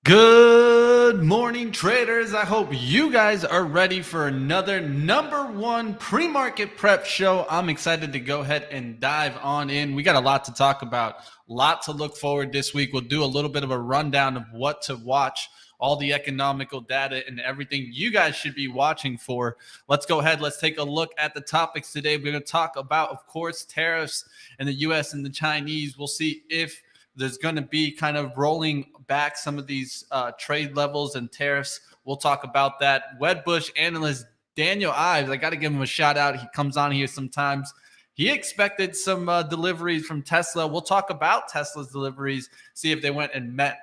Good morning, traders. I hope you guys are ready for another #1 pre-market prep show. I'm excited to go ahead and dive on in. We got a lot to talk about, a lot to look forward this week. We'll do a little bit of a rundown of what to watch, all the economical data and everything you guys should be watching for. Let's go ahead. Let's take a look at the topics today. We're going to talk about, of course, tariffs in the U.S. and the Chinese. We'll see if there's going to be kind of rolling back some of these trade levels and tariffs. We'll talk about that. Wedbush analyst Daniel Ives, I got to give him a shout out. He comes on here sometimes. He expected some deliveries from Tesla. We'll talk about Tesla's deliveries, see if they went and met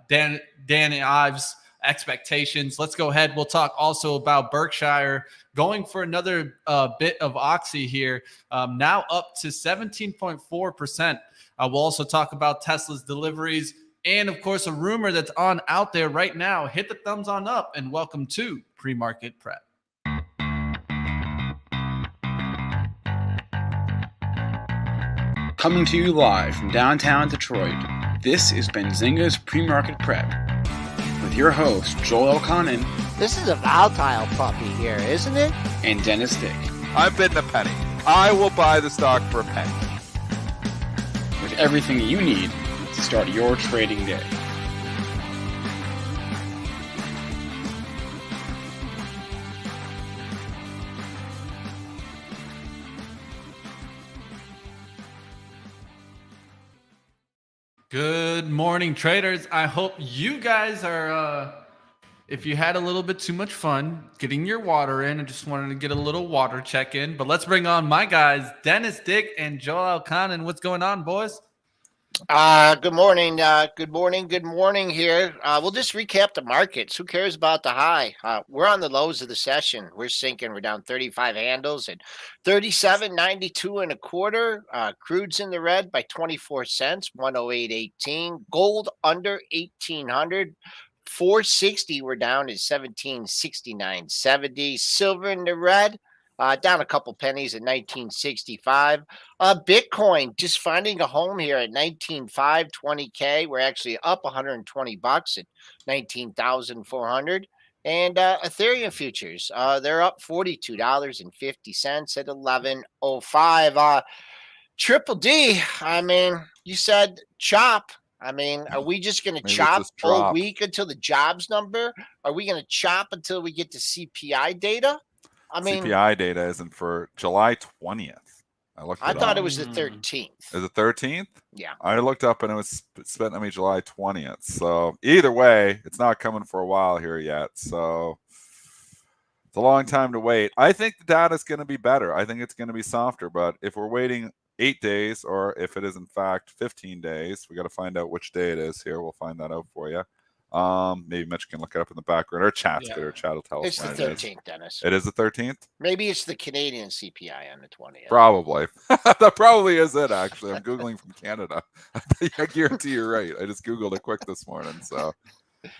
Danny Ives' expectations. Let's go ahead. We'll talk also about Berkshire going for another bit of oxy here, now up to 17.4%. We'll also talk about Tesla's deliveries and, of course, a rumor that's on out there right now. Hit the thumbs on up and welcome to Pre-Market Prep. Coming to you live from downtown Detroit, this is Benzinga's Pre-Market Prep with your host, Joel Elconin. This is a volatile puppy here, isn't it? And Dennis Dick. I'm bidding a penny. I will buy the stock for a penny. With everything you need to start your trading day. Good morning, traders. I hope you guys are, if you had a little bit too much fun getting your water in, I just wanted to get a little water check in. But let's bring on my guys, Dennis Dick and Joel Elconin. What's going on, boys? Good morning. Good morning here. We'll just recap the markets. Who cares about the high? We're on the lows of the session. We're sinking. We're down 35 handles at 37.92 and a quarter. Crude's in the red by 24 cents, 108.18. Gold under 1,800. 460. We're down at 1769.70. Silver in the red. Down a couple pennies at 1965. Bitcoin just finding a home here at 19.5, 20K. We're actually up $120 at 19,400. And Ethereum futures, they're up $42.50 at 11.05. Triple D, I mean, you said chop. I mean, are we just going to chop all week until the jobs number? Are we going to chop until we get the CPI data? I mean, CPI data isn't for July 20th. I thought it was the 13th. Is it 13th? Yeah. I looked up and it was spent on me July 20th. So either way, it's not coming for a while here yet. So it's a long time to wait. I think the data is going to be better. I think it's going to be softer. But if we're waiting 8 days, or if it is in fact 15 days, we got to find out which day it is here. We'll find that out for you. Maybe Mitch can look it up in the background, or chat's good, or chat will tell us. It's the 13th, Dennis. It is the 13th? Maybe it's the Canadian CPI on the 20th. Probably. That probably is it, actually. I'm Googling from Canada. I guarantee you're right. I just Googled it quick this morning. So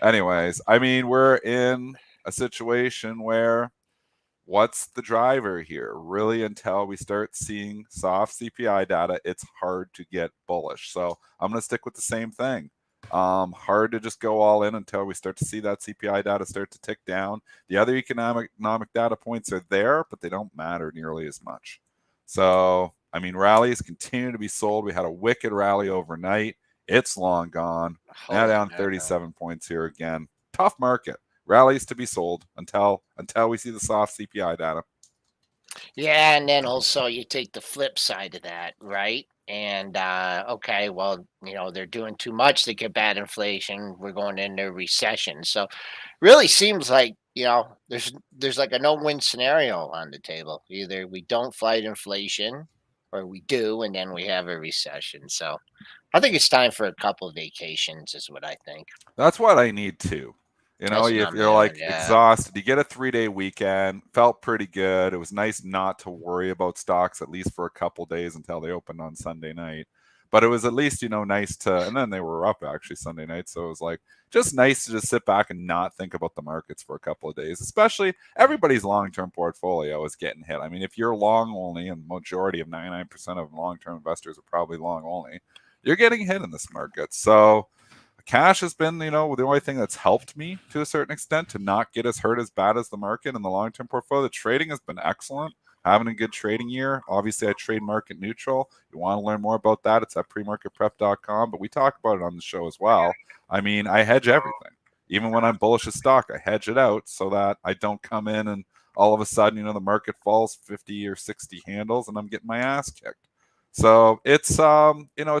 anyways, I mean, we're in a situation where what's the driver here? Really, until we start seeing soft CPI data, it's hard to get bullish. So I'm going to stick with the same thing. Hard to just go all in until we start to see that CPI data start to tick down. The other economic data points are there, but they don't matter nearly as much. So, I mean, rallies continue to be sold. We had a wicked rally overnight. It's long gone. Now down 37 points here again. Tough market. Rallies to be sold until we see the soft CPI data. Yeah, and then also you take the flip side of that, right? And okay, well, you know, they're doing too much to combat inflation. We're going into a recession. So really seems like, you know, there's like a no-win scenario on the table. Either we don't fight inflation or we do, and then we have a recession. So I think it's time for a couple of vacations is what I think. That's what I need too. You know, if you're like exhausted, you get a 3-day weekend, felt pretty good. It was nice not to worry about stocks, at least for a couple days until they opened on Sunday night. But it was at least, you know, nice to, and then they were up actually Sunday night. So it was like just nice to just sit back and not think about the markets for a couple of days, especially everybody's long-term portfolio is getting hit. I mean, if you're long only, and majority of 99% of long-term investors are probably long only, you're getting hit in this market. So cash has been, the only thing that's helped me to a certain extent to not get as hurt as bad as the market in the long-term portfolio. The trading has been excellent. Having a good trading year. Obviously, I trade market neutral. You want to learn more about that, it's at premarketprep.com, but we talk about it on the show as well. I mean, I hedge everything. Even when I'm bullish a stock, I hedge it out so that I don't come in and all of a sudden, the market falls 50 or 60 handles and I'm getting my ass kicked. So it's, it's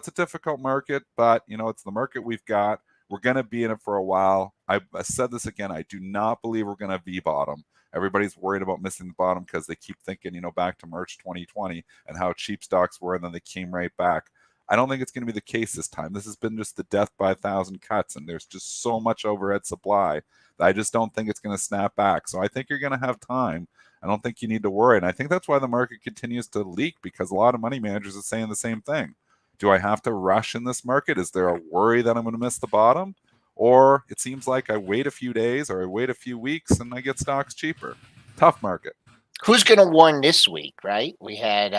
a difficult market, but, it's the market we've got. We're going to be in it for a while. I said this again. I do not believe we're going to V-bottom. Everybody's worried about missing the bottom because they keep thinking, back to March 2020 and how cheap stocks were, and then they came right back. I don't think it's going to be the case this time. This has been just the death by 1,000 cuts, and there's just so much overhead supply that I just don't think it's going to snap back. So I think you're going to have time. I don't think you need to worry. And I think that's why the market continues to leak, because a lot of money managers are saying the same thing. Do I have to rush in this market? Is there a worry that I'm going to miss the bottom? Or it seems like I wait a few days or I wait a few weeks and I get stocks cheaper. Tough market. Who's going to warn this week, right? We had,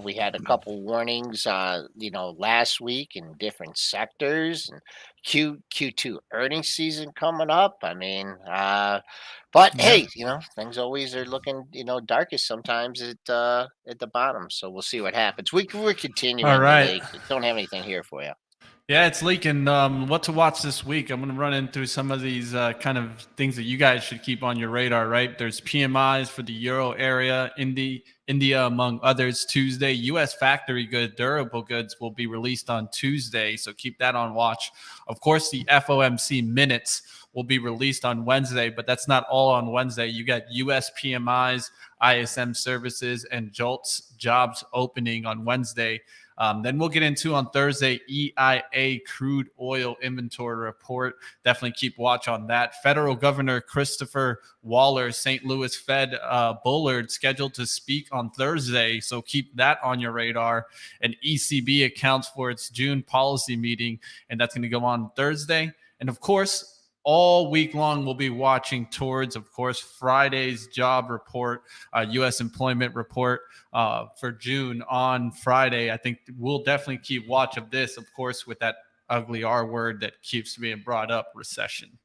we had a couple warnings, last week in different sectors, and Q2 earnings season coming up. I mean, but hey, things always are looking, darkest sometimes at the bottom. So we'll see what happens. We're continuing. All right. Don't have anything here for you. Yeah, it's leaking. What to watch this week? I'm going to run into some of these kind of things that you guys should keep on your radar, right? There's PMIs for the Euro area, India, among others, Tuesday. U.S. factory good, durable goods will be released on Tuesday, so keep that on watch. Of course, the FOMC minutes will be released on Wednesday, but that's not all on Wednesday. You got U.S. PMIs, ISM services, and JOLTS jobs opening on Wednesday. Then we'll get into on Thursday, EIA crude oil inventory report. Definitely keep watch on that. Federal Governor Christopher Waller, St. Louis Fed Bullard, scheduled to speak on Thursday, so keep that on your radar. And ECB accounts for its June policy meeting, and that's going to go on Thursday. And of course, all week long, we'll be watching towards, of course, Friday's job report, U.S. employment report for June on Friday. I think we'll definitely keep watch of this, of course, with that ugly R word that keeps being brought up, recession.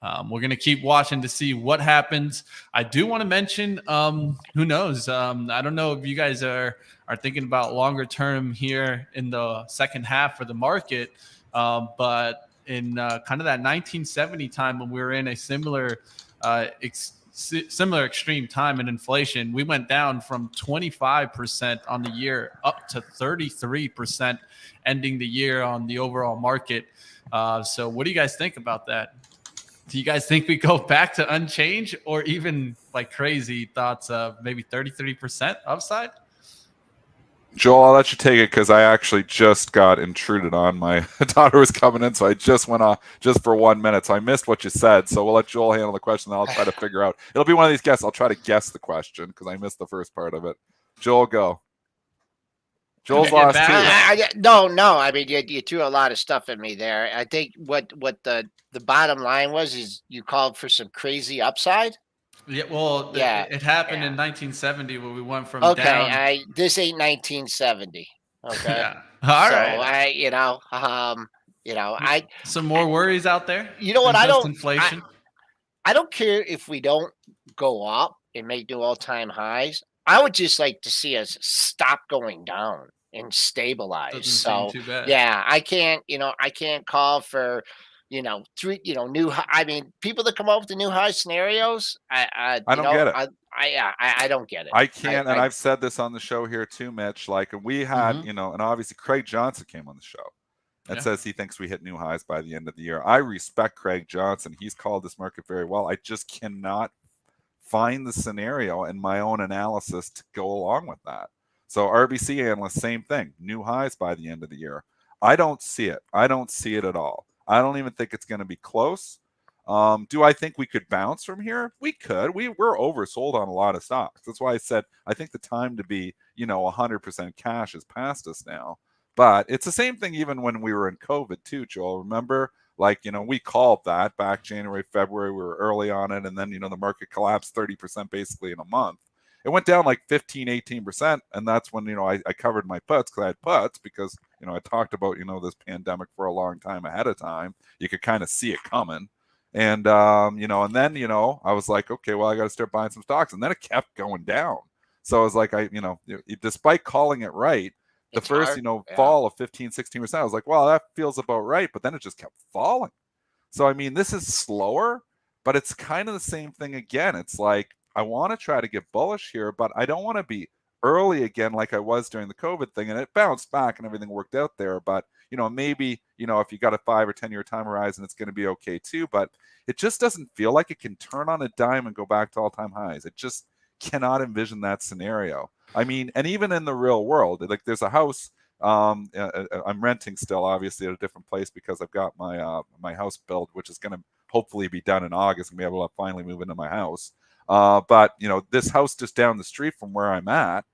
We're going to keep watching to see what happens. I do want to mention, who knows? I don't know if you guys are thinking about longer term here in the second half for the market, but in kind of that 1970 time when we were in a similar extreme time in inflation, we went down from 25% on the year up to 33% ending the year on the overall market. So what do you guys think about that? Do you guys think we go back to unchanged, or even like crazy thoughts of maybe 33% upside? Joel, I'll let you take it because I actually just got intruded on. My daughter was coming in, so I just went off just for 1 minute. So I missed what you said. So we'll let Joel handle the question, and I'll try to figure out. It'll be one of these guesses. I'll try to guess the question because I missed the first part of it. Joel, go. Joel's lost too. No. I mean, you threw a lot of stuff at me there. I think what the bottom line was is you called for some crazy upside. Yeah, well, it happened in 1970 when we went from down. This ain't 1970. Okay. Yeah. All right. Some more worries out there. You know what? Inflation. I don't care if we don't go up and make new all-time highs. I would just like to see us stop going down and stabilize. Doesn't seem too bad. Yeah, I can't call for new. I mean, people that come up with the new high scenarios, I don't get it. I don't get it. I can't, and I've said this on the show here too, Mitch. Like we had, and obviously Craig Johnson came on the show and says he thinks we hit new highs by the end of the year. I respect Craig Johnson. He's called this market very well. I just cannot find the scenario in my own analysis to go along with that. So RBC analysts, same thing, new highs by the end of the year. I don't see it. I don't see it at all. I don't even think it's going to be close. Do I think we could bounce from here? We could. We're oversold on a lot of stocks. That's why I said I think the time to be, 100% cash is past us now. But it's the same thing even when we were in COVID too, Joel. Remember, we called that back January, February. We were early on it. And then, the market collapsed 30% basically in a month. It went down like 15, 18%. And that's when, I covered my puts because I had puts because I talked about, this pandemic for a long time ahead of time. You could kind of see it coming. And, and then, I was like, okay, well, I got to start buying some stocks. And then it kept going down. So I was like, despite calling it right, the It's first, hard. Yeah. fall of 15, 16%, I was like, well, that feels about right. But then it just kept falling. So, I mean, this is slower, but it's kind of the same thing again. It's like, I want to try to get bullish here, but I don't want to be early again like I was during the COVID thing. And it bounced back and everything worked out there. But, maybe, if you got a 5 or 10 year time horizon, it's going to be okay too. But it just doesn't feel like it can turn on a dime and go back to all-time highs. It just cannot envision that scenario. I mean, and even in the real world, like there's a house I'm renting still, obviously, at a different place because I've got my my house built, which is going to hopefully be done in August and be able to finally move into my house. But this house just down the street from where I'm at,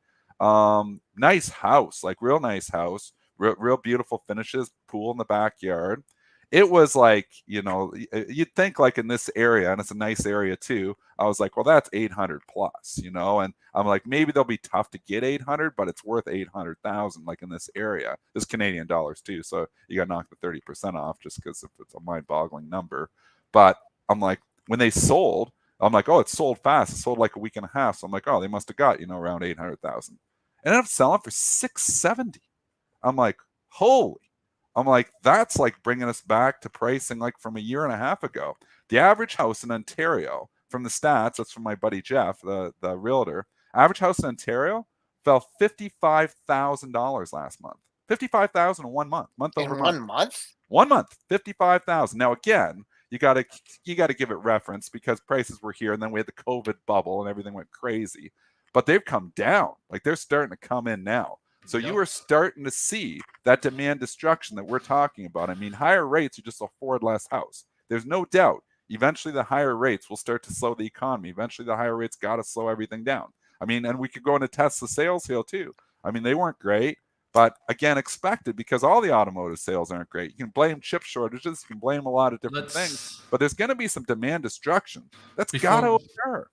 nice house, like real nice house, real beautiful finishes, pool in the backyard. It was like, you'd think like in this area, and it's a nice area too. I was like, well, that's 800 plus, and I'm like, maybe they'll be tough to get 800, but it's worth 800,000 like in this area. This Canadian dollars too, so you got to knock the 30% off just because it's a mind-boggling number. But I'm like, when they sold, I'm like, oh, it sold fast. It sold like a week and a half. So I'm like, oh, they must have got around 800,000. Ended up selling for 670. I'm like, holy. I'm like, that's like bringing us back to pricing like from a year and a half ago. The average house in Ontario, from the stats, that's from my buddy Jeff, the realtor, average house in Ontario fell $55,000 last month. $55,000 in 1 month, month over month. 1 month? 1 month, 55,000. Now again, you got to give it reference because prices were here, and then we had the COVID bubble and everything went crazy. But they've come down. Like they're starting to come in now. So you are starting to see that demand destruction that we're talking about. I mean, higher rates, you just afford less house. There's no doubt. Eventually, the higher rates will start to slow the economy. Eventually, the higher rates got to slow everything down. I mean, and we could go into Tesla sales here too. I mean, they weren't great, but again, expected because all the automotive sales aren't great. You can blame chip shortages. You can blame a lot of different things, but there's going to be some demand destruction. That's got to occur.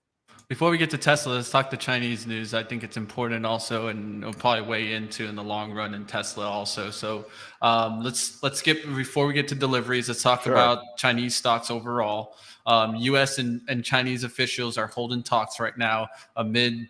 Before we get to Tesla, let's talk the Chinese news. I think it's important also, and it'll probably weigh into in the long run in Tesla also. So let's skip before we get to deliveries. Let's talk about Chinese stocks overall. U.S. and Chinese officials are holding talks right now amid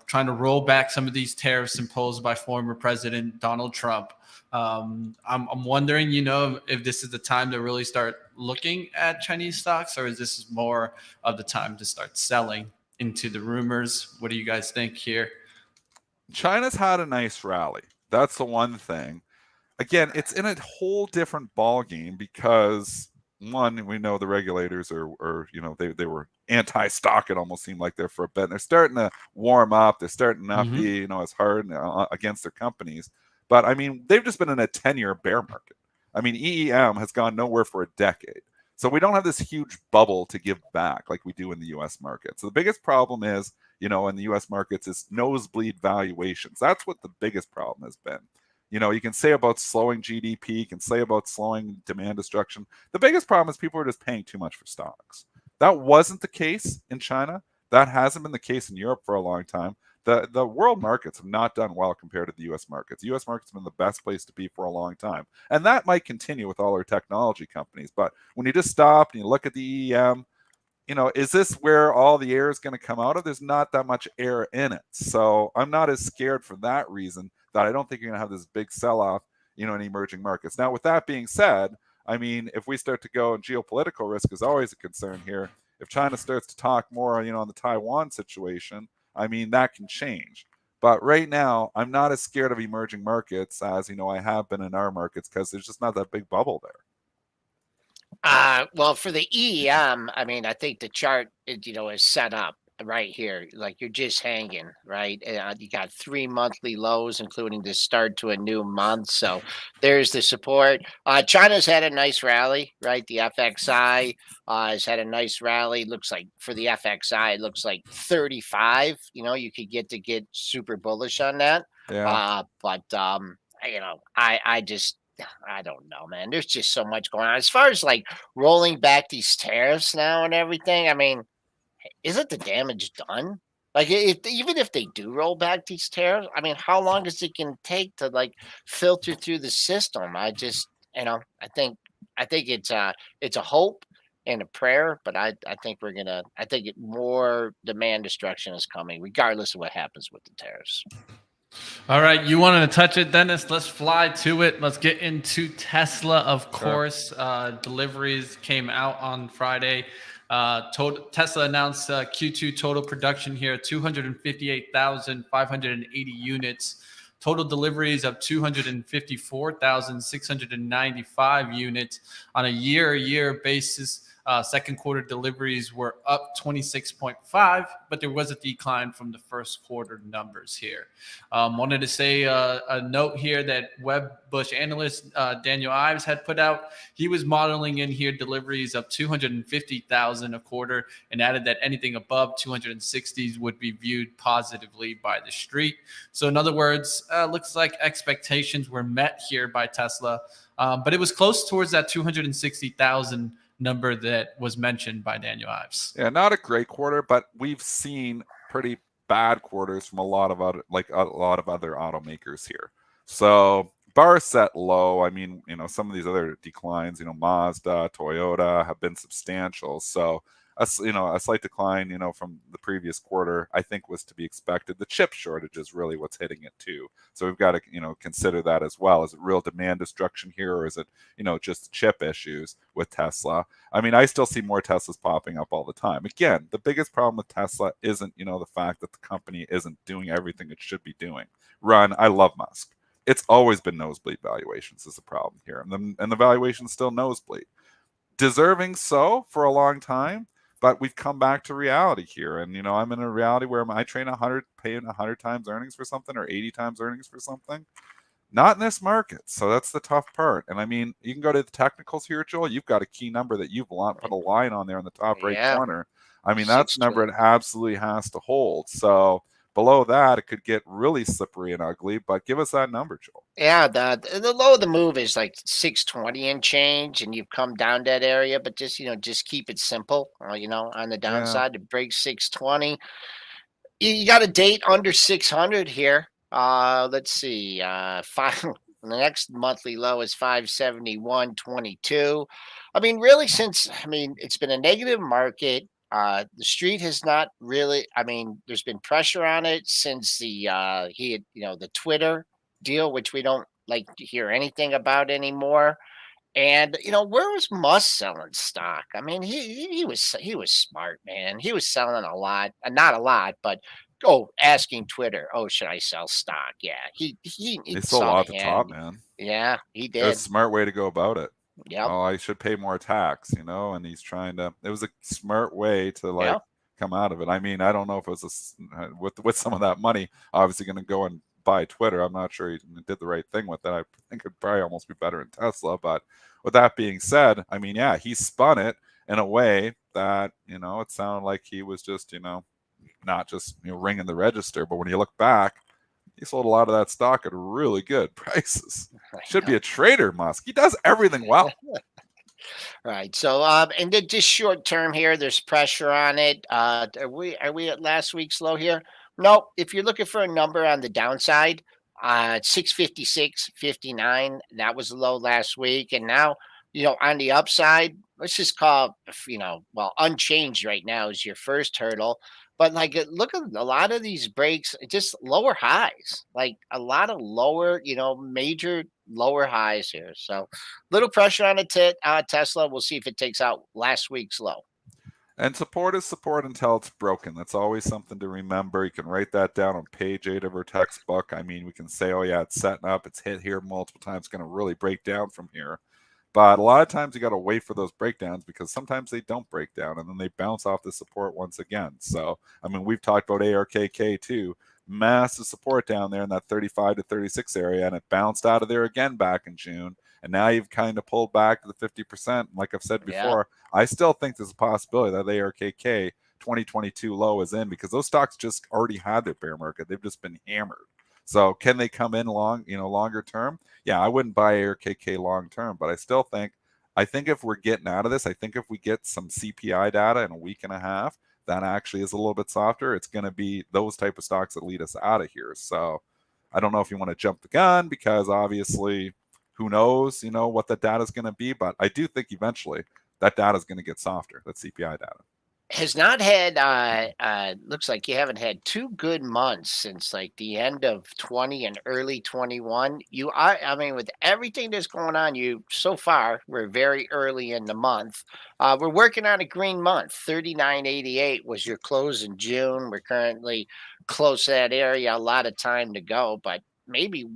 trying to roll back some of these tariffs imposed by former President Donald Trump. I'm wondering, if this is the time to really start looking at Chinese stocks, or is this more of the time to start selling into the rumors? What do you guys think here? China's had a nice rally. That's the one thing. Again, it's in a whole different ballgame because one, we know the regulators are they were anti-stock. It almost seemed like they're for a bit. And they're starting to warm up. They're starting to not be, as hard against their companies. But I mean, they've just been in a 10-year bear market. I mean, EEM has gone nowhere for a decade. So we don't have this huge bubble to give back like we do in the U.S. market. So the biggest problem is, in the U.S. markets is nosebleed valuations. That's what the biggest problem has been. You can say about slowing GDP, you can say about slowing demand destruction. The biggest problem is people are just paying too much for stocks. That wasn't the case in China. That hasn't been the case in Europe for a long time. The world markets have not done well compared to the U.S. markets. The U.S. market's been the best place to be for a long time. And that might continue with all our technology companies. But when you just stop and you look at the EEM, is this where all the air is going to come out of? There's not that much air in it. So I'm not as scared for that reason that I don't think you're going to have this big sell-off, in emerging markets. Now, with that being said, I mean, if we start to go, and geopolitical risk is always a concern here. If China starts to talk more, on the Taiwan situation, I mean, that can change. But right now, I'm not as scared of emerging markets as, I have been in our markets because there's just not that big bubble there. Well, for the EEM, I mean, I think the chart, is set up right here. Like you're just hanging, right? You got 3 monthly lows, including the start to a new month. So there's the support. China's had a nice rally, right? The FXI has had a nice rally. Looks like for the FXI, it looks like 35. You could get super bullish on that. Yeah. But I don't know, man. There's just so much going on. As far as like rolling back these tariffs now and everything, I mean, isn't the damage done? Like even if they do roll back these tariffs, I mean, how long is it going to take to like filter through the system? I just, I think it's a hope and a prayer, but I think I think more demand destruction is coming, regardless of what happens with the tariffs. All right, you wanted to touch it, Dennis. Let's fly to it. Let's get into Tesla, of course. Deliveries came out on Friday. Tesla announced Q2 total production here, 258,580 units. Total deliveries of 254,695 units on a year basis. Second quarter deliveries were up 26.5, but there was a decline from the first quarter numbers here. Wanted to say a note here that Wedbush analyst Daniel Ives had put out. He was modeling in here deliveries of 250,000 a quarter and added that anything above 260s would be viewed positively by the street. So in other words, looks like expectations were met here by Tesla, but it was close towards that 260,000 number that was mentioned by Daniel Ives. Yeah, not a great quarter, but we've seen pretty bad quarters from a lot of other automakers here. So bar set low. I mean, some of these other declines, Mazda, Toyota have been substantial. So a slight decline, from the previous quarter, I think was to be expected. The chip shortage is really what's hitting it too. So we've got to, consider that as well. Is it real demand destruction here, or is it, just chip issues with Tesla? I mean, I still see more Teslas popping up all the time. Again, the biggest problem with Tesla isn't, the fact that the company isn't doing everything it should be doing. I love Musk. It's always been nosebleed valuations is the problem here. And the valuation's still nosebleed. Deserving so for a long time, but we've come back to reality here. And, I'm in a reality where I paying 100 times earnings for something or 80 times earnings for something. Not in this market. So that's the tough part. And I mean, you can go to the technicals here, Joel. You've got a key number that you've put a line on there in the top right corner. I mean, that's a number it absolutely has to hold. So below that, it could get really slippery and ugly. But give us that number, Joel. Yeah, the low of the move is like 620 and change, and you've come down that area, but just keep it simple. On the downside, to break 620, you got a date under 600 here. Let's see, the next monthly low is 571.22. I mean, really, it's been a negative market. The street has not really. I mean, there's been pressure on it since the Twitter deal, which we don't like to hear anything about anymore. And where was Musk selling stock? I mean, he was smart, man. He was selling a lot, not a lot, but asking Twitter, should I sell stock? Yeah, he sold a lot at the top, man. Yeah, he did. It's a smart way to go about it. Yeah. Oh, I should pay more tax, and he's trying to. It was a smart way to come out of it. I mean, I don't know if it was with some of that money, obviously going to go and buy Twitter. I'm not sure he did the right thing with that. I think it'd probably almost be better in Tesla. But with that being said, I mean, yeah, he spun it in a way that, it sounded like he was just, not just ringing the register. But when you look back, he sold a lot of that stock at really good prices. Should be a trader, Musk. He does everything well. Right. So, and then just short term here, there's pressure on it. Are we at last week's low here? No. If you're looking for a number on the downside, 656.59. That was the low last week, and now on the upside, let's just call unchanged right now is your first hurdle. But look at a lot of these breaks, just lower highs, like a lot of lower, major lower highs here. So little pressure on Tesla. We'll see if it takes out last week's low. And support is support until it's broken. That's always something to remember. You can write that down on page 8 of our textbook. I mean, we can say, oh yeah, it's setting up. It's hit here multiple times. It's going to really break down from here. But a lot of times you got to wait for those breakdowns because sometimes they don't break down and then they bounce off the support once again. So, I mean, we've talked about ARKK too. Massive support down there in that 35 to 36 area, and it bounced out of there again back in June. And now you've kind of pulled back to the 50%. Like I've said before, I still think there's a possibility that ARKK 2022 low is in because those stocks just already had their bear market. They've just been hammered. So can they come in longer term? Yeah, I wouldn't buy AirKK long term, but I still think if we're getting out of this, I think if we get some CPI data in a week and a half, that actually is a little bit softer, it's going to be those type of stocks that lead us out of here. So I don't know if you want to jump the gun, because obviously who knows, what the data is going to be. But I do think eventually that data is going to get softer, that CPI data. Has not had looks like you haven't had 2 good months since like the end of 20 and early 21. I mean, with everything that's going on, so far we're very early in the month. We're working on a green month. 39.88 was your close in June. We're currently close to that area. A lot of time to go, but maybe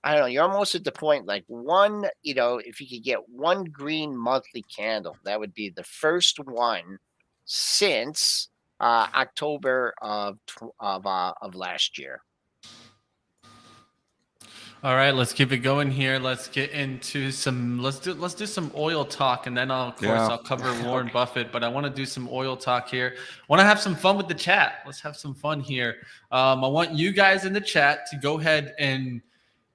I don't know. You're almost at the point like one. If you could get one green monthly candle, that would be the first one since October of last year. All right, let's keep it going here. Let's get into some. Let's do some oil talk, and then I'll cover Warren Buffett. But I want to do some oil talk here. I want to have some fun with the chat. Let's have some fun here. I want you guys in the chat to go ahead, and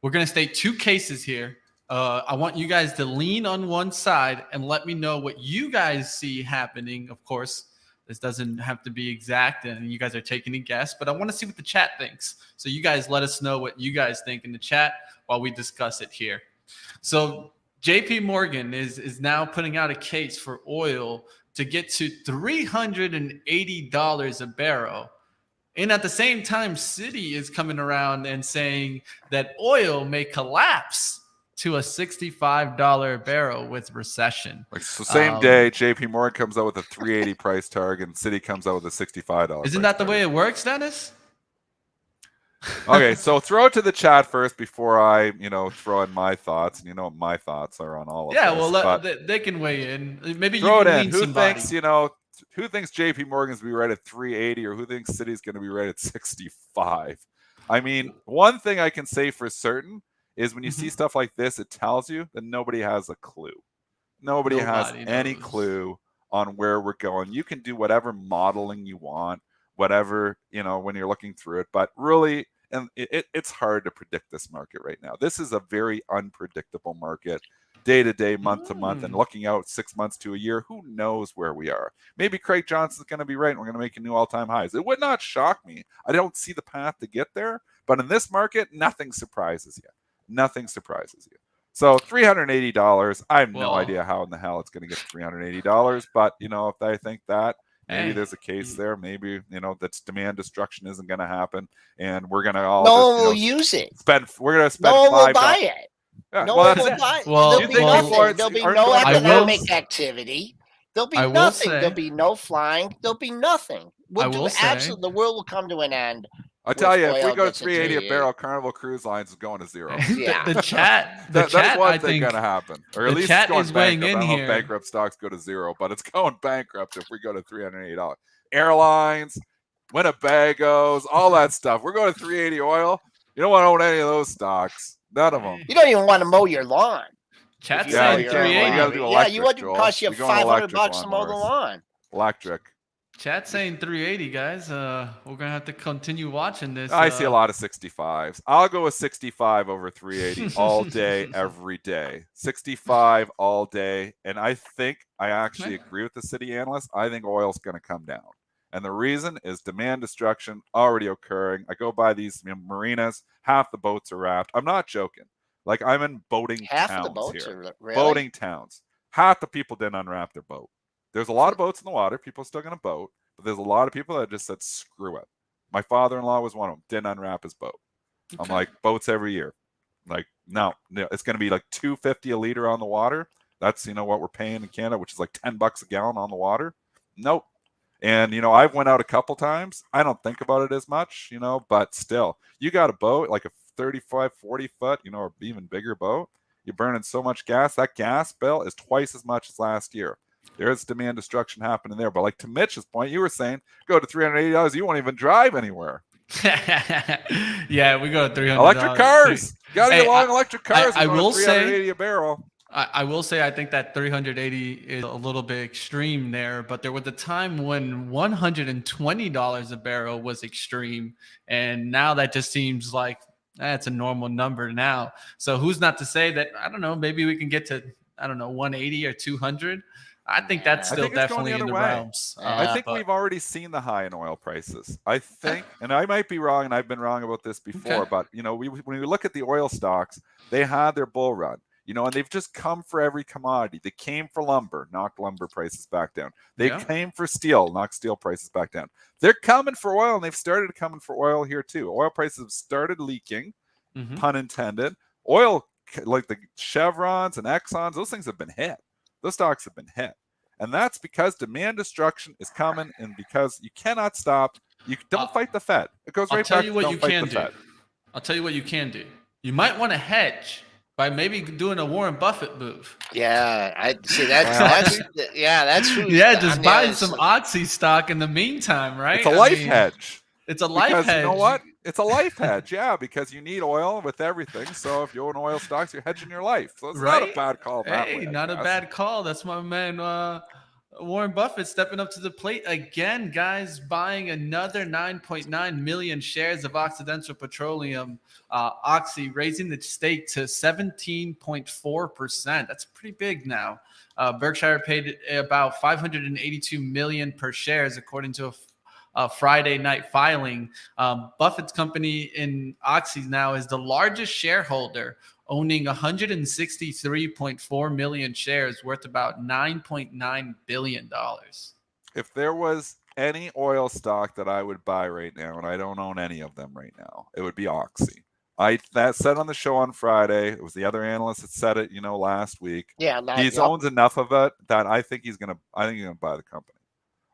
we're gonna state 2 cases here. I want you guys to lean on one side and let me know what you guys see happening. Of course, this doesn't have to be exact, and you guys are taking a guess, but I want to see what the chat thinks. So you guys let us know what you guys think in the chat while we discuss it here. So JP Morgan is now putting out a case for oil to get to $380 a barrel. And at the same time, Citi is coming around and saying that oil may collapse to a $65 a barrel with recession. Like, so same day, JP Morgan comes out with a 380 price target, and Citi comes out with a $65. Isn't that the way it works, Dennis? Okay, so throw it to the chat first before I, throw in my thoughts. And what my thoughts are on all of this. Yeah, well, they can weigh in. Maybe throw you can it in. lean Who somebody. thinks, who thinks JP Morgan's going to be right at 380, or who thinks Citi's going to be right at 65? I mean, one thing I can say for certain is when you see stuff like this, it tells you that nobody has a clue. Nobody has any clue on where we're going. You can do whatever modeling you want, whatever, when you're looking through it. But really, and it's hard to predict this market right now. This is a very unpredictable market, day to day, month to month, and looking out 6 months to a year. Who knows where we are? Maybe Craig Johnson's going to be right, and we're going to make a new all-time highs. It would not shock me. I don't see the path to get there. But in this market, nothing surprises you. Nothing surprises you. So $380, I have no idea how in the hell it's going to get to $380. But, if I think that, maybe there's a case there. Maybe, that's demand destruction isn't going to happen. And we're going to all no one will use it. We're going to spend no one will buy it. Yeah, no one will buy it. There'll be nothing. There'll be no economic activity. There'll be nothing. There'll be no flying. There'll be nothing. The world will come to an end. I tell you, if we go to 380 a barrel, Carnival Cruise Lines is going to zero. Yeah. the chat, that's one thing going to happen. Or at least it's going weighing bankrupt. in I don't know here. if bankrupt stocks go to zero, but it's going bankrupt if we go to $380. Airlines, Winnebagos, all that stuff. We're going to 380 oil. You don't want to own any of those stocks. None of them. You don't even want to mow your lawn. Chat's saying 380. You want to cost you $500 to mow the lawn. Electric. Chat saying 380, guys. We're gonna have to continue watching this. I see a lot of 65s. I'll go with 65 over 380 all day, every day. 65 all day, and I think I actually agree with the Citi analyst. I think oil's going to come down, and the reason is demand destruction already occurring. I go by these marinas. Half the boats are wrapped. I'm not joking. Like, I'm in boating Half towns the boats here. are really? Boating towns. Half the people didn't unwrap their boat. There's a lot of boats in the water. People are still going to boat. But there's a lot of people that just said, screw it. My father-in-law was one of them. Didn't unwrap his boat. Okay. I'm like, boats every year. Like, no, it's going to be like $2.50 a liter on the water. That's, what we're paying in Canada, which is like $10 a gallon on the water. Nope. And, I've went out a couple times. I don't think about it as much, but still, you got a boat, like a 35, 40 foot, or even bigger boat. You're burning so much gas. That gas bill is twice as much as last year. There's demand destruction happening there. But like to Mitch's point, you were saying, go to $380, you won't even drive anywhere. Yeah, we go to $300. Electric cars. Got to get long electric cars. I will say, $380 a barrel. I will say, I think that 380 is a little bit extreme there, but there was a time when $120 a barrel was extreme. And now that just seems like that's a normal number now. So who's not to say that, I don't know, maybe we can get to, 180 or 200. I think that's I still think it's going the definitely in other the way. realms. I think But we've already seen the high in oil prices. I think, and I might be wrong, and I've been wrong about this before, Okay. but when we look at the oil stocks, they had their bull run, and they've just come for every commodity. They came for lumber, knocked lumber prices back down. They Yeah. came for steel, knocked steel prices back down. They're coming for oil, and they've started coming for oil here too. Oil prices have started leaking, pun intended. Oil, like the Chevrons and Exxons, those things have been hit. Those stocks have been hit. And that's because demand destruction is coming, and because you cannot stop. You don't fight the Fed. It goes I'll right tell back you to what don't you fight can the do. Fed. I'll tell you what you can do. You might want to hedge by maybe doing a Warren Buffett move. Yeah, I see That's who's Just on buying this. some Oxy stock in the meantime, right? It's a life hedge. It's a life Because hedge. you know what? It's a life hedge, yeah, because you need oil with everything. So if you own oil stocks, you're hedging your life. So it's not a bad call that way. Not a bad call. That's my man Warren Buffett stepping up to the plate again, guys, buying another 9.9 million shares of Occidental Petroleum, Oxy, raising the stake to 17.4%. That's pretty big now. Berkshire paid about 582 million per shares, according to a Friday night filing. Buffett's company in Oxy now is the largest shareholder, owning 163.4 million shares worth about $9.9 billion. If there was any oil stock that I would buy right now, and I don't own any of them right now, it would be Oxy. That said on the show on Friday. It was the other analyst that said it, last week. Yeah, he owns enough of it that I think he's gonna buy the company.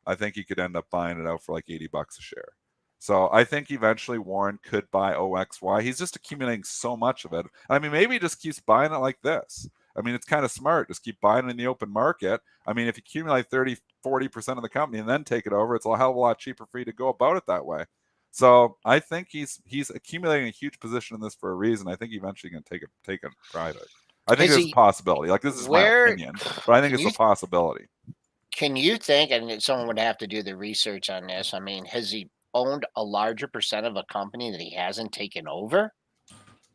I think he could end up buying it out for like $80 a share. So I think eventually Warren could buy OXY. He's just accumulating so much of it. I mean, maybe he just keeps buying it like this. I mean, it's kind of smart. Just keep buying it in the open market. I mean, if you accumulate 30, 40% of the company and then take it over, it's a hell of a lot cheaper for you to go about it that way. So I think he's accumulating a huge position in this for a reason. I think eventually going to take it private. I think there's a possibility. Like, this is my opinion, but I think it's a possibility. Can you think, and someone would have to do the research on this, I mean, has he owned a larger percent of a company that he hasn't taken over?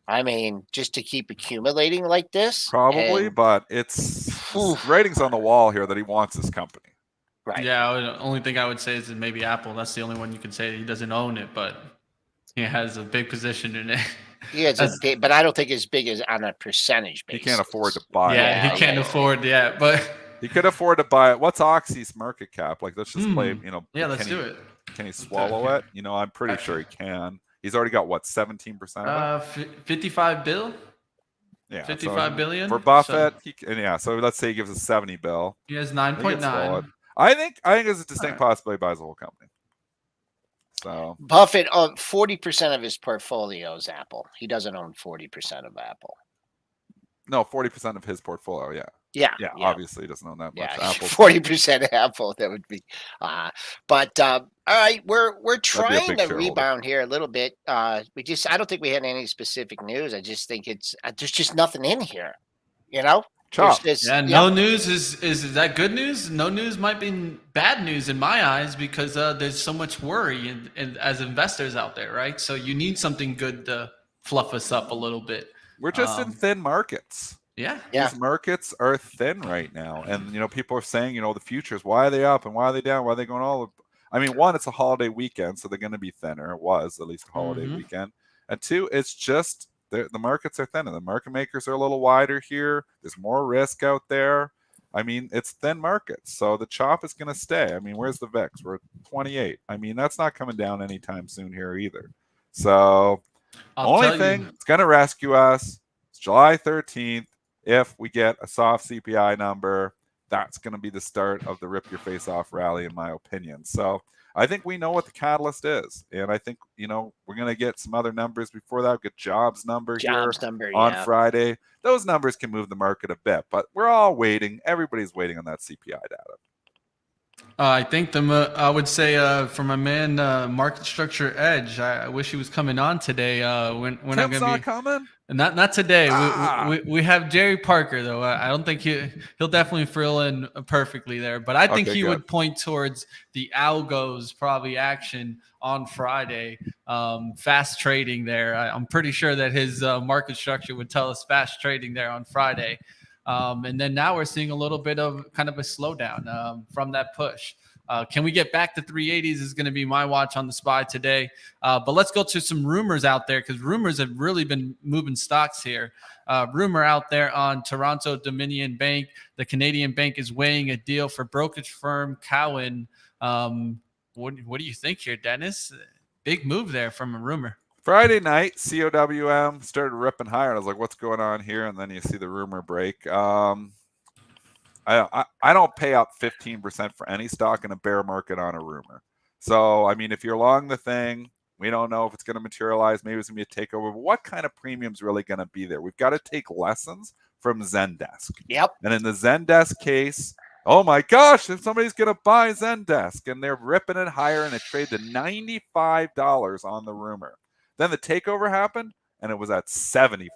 I mean, just to keep accumulating like this? Probably, but it's writing's on the wall here that he wants this company. Right. Yeah, the only thing I would say is that maybe Apple. That's the only one you can say he doesn't own it, but he has a big position in it. He has a big, but I don't think as big as on a percentage basis. He can't afford to buy it. Yeah, he can't afford, but... He could afford to buy it. What's Oxy's market cap? Like, let's just play, Yeah, let's do it. Can he swallow it? I'm pretty sure he can. He's already got, what, 17% of it? 55 bill? Yeah. 55 billion? For Buffett, so let's say he gives us 70 bill. He has 9.9. I think there's a distinct possibility he buys the whole company. So Buffett, 40% of his portfolio is Apple. He doesn't own 40% of Apple. No, 40% of his portfolio, yeah. Yeah. Obviously, he doesn't own that much. Apple. 40% Apple, that would be. All right, we're trying to rebound here a little bit. I don't think we had any specific news. I just think there's just nothing in here. No news is that good news? No news might be bad news in my eyes, because there's so much worry and as investors out there, right? So you need something good to fluff us up a little bit. We're just in thin markets. These markets are thin right now, and people are saying, the futures, why are they up and why are they down? Why are they going all? I mean, one, it's a holiday weekend, so they're going to be thinner. It was at least a holiday weekend, and two, it's just the markets are thin, and the market makers are a little wider here. There's more risk out there. I mean, it's thin markets, so the chop is going to stay. I mean, where's the VIX? We're at 28. I mean, that's not coming down anytime soon here either. So only thing that's going to rescue us is July 13th. If we get a soft CPI number, that's going to be the start of the rip your face off rally, in my opinion. So I think we know what the catalyst is. And I think, we're going to get some other numbers before that. We'll get jobs number on Friday. Those numbers can move the market a bit, but we're all waiting. Everybody's waiting on that CPI data. I think I would say for my man, Market Structure Edge, I wish he was coming on today. When I'm going to be coming? Not today. We have Jerry Parker, though. I don't think he'll definitely fill in perfectly there, but I think he would point towards the algos probably action on Friday. Fast trading there. I'm pretty sure that his market structure would tell us fast trading there on Friday. And then now we're seeing a little bit of kind of a slowdown from that push. Can we get back to 380s is going to be my watch on the SPY today. But let's go to some rumors out there, because rumors have really been moving stocks here. Rumor out there on Toronto Dominion Bank. The Canadian bank is weighing a deal for brokerage firm Cowen. What do you think here, Dennis? Big move there from a rumor. Friday night, COWM started ripping higher. I was like, what's going on here? And then you see the rumor break. I don't pay up 15% for any stock in a bear market on a rumor. So, I mean, if you're long the thing, we don't know if it's going to materialize. Maybe it's going to be a takeover. But what kind of premium is really going to be there? We've got to take lessons from Zendesk. Yep. And in the Zendesk case, oh my gosh, if somebody's going to buy Zendesk, and they're ripping it higher, and it traded to $95 on the rumor. Then the takeover happened, and it was at $75.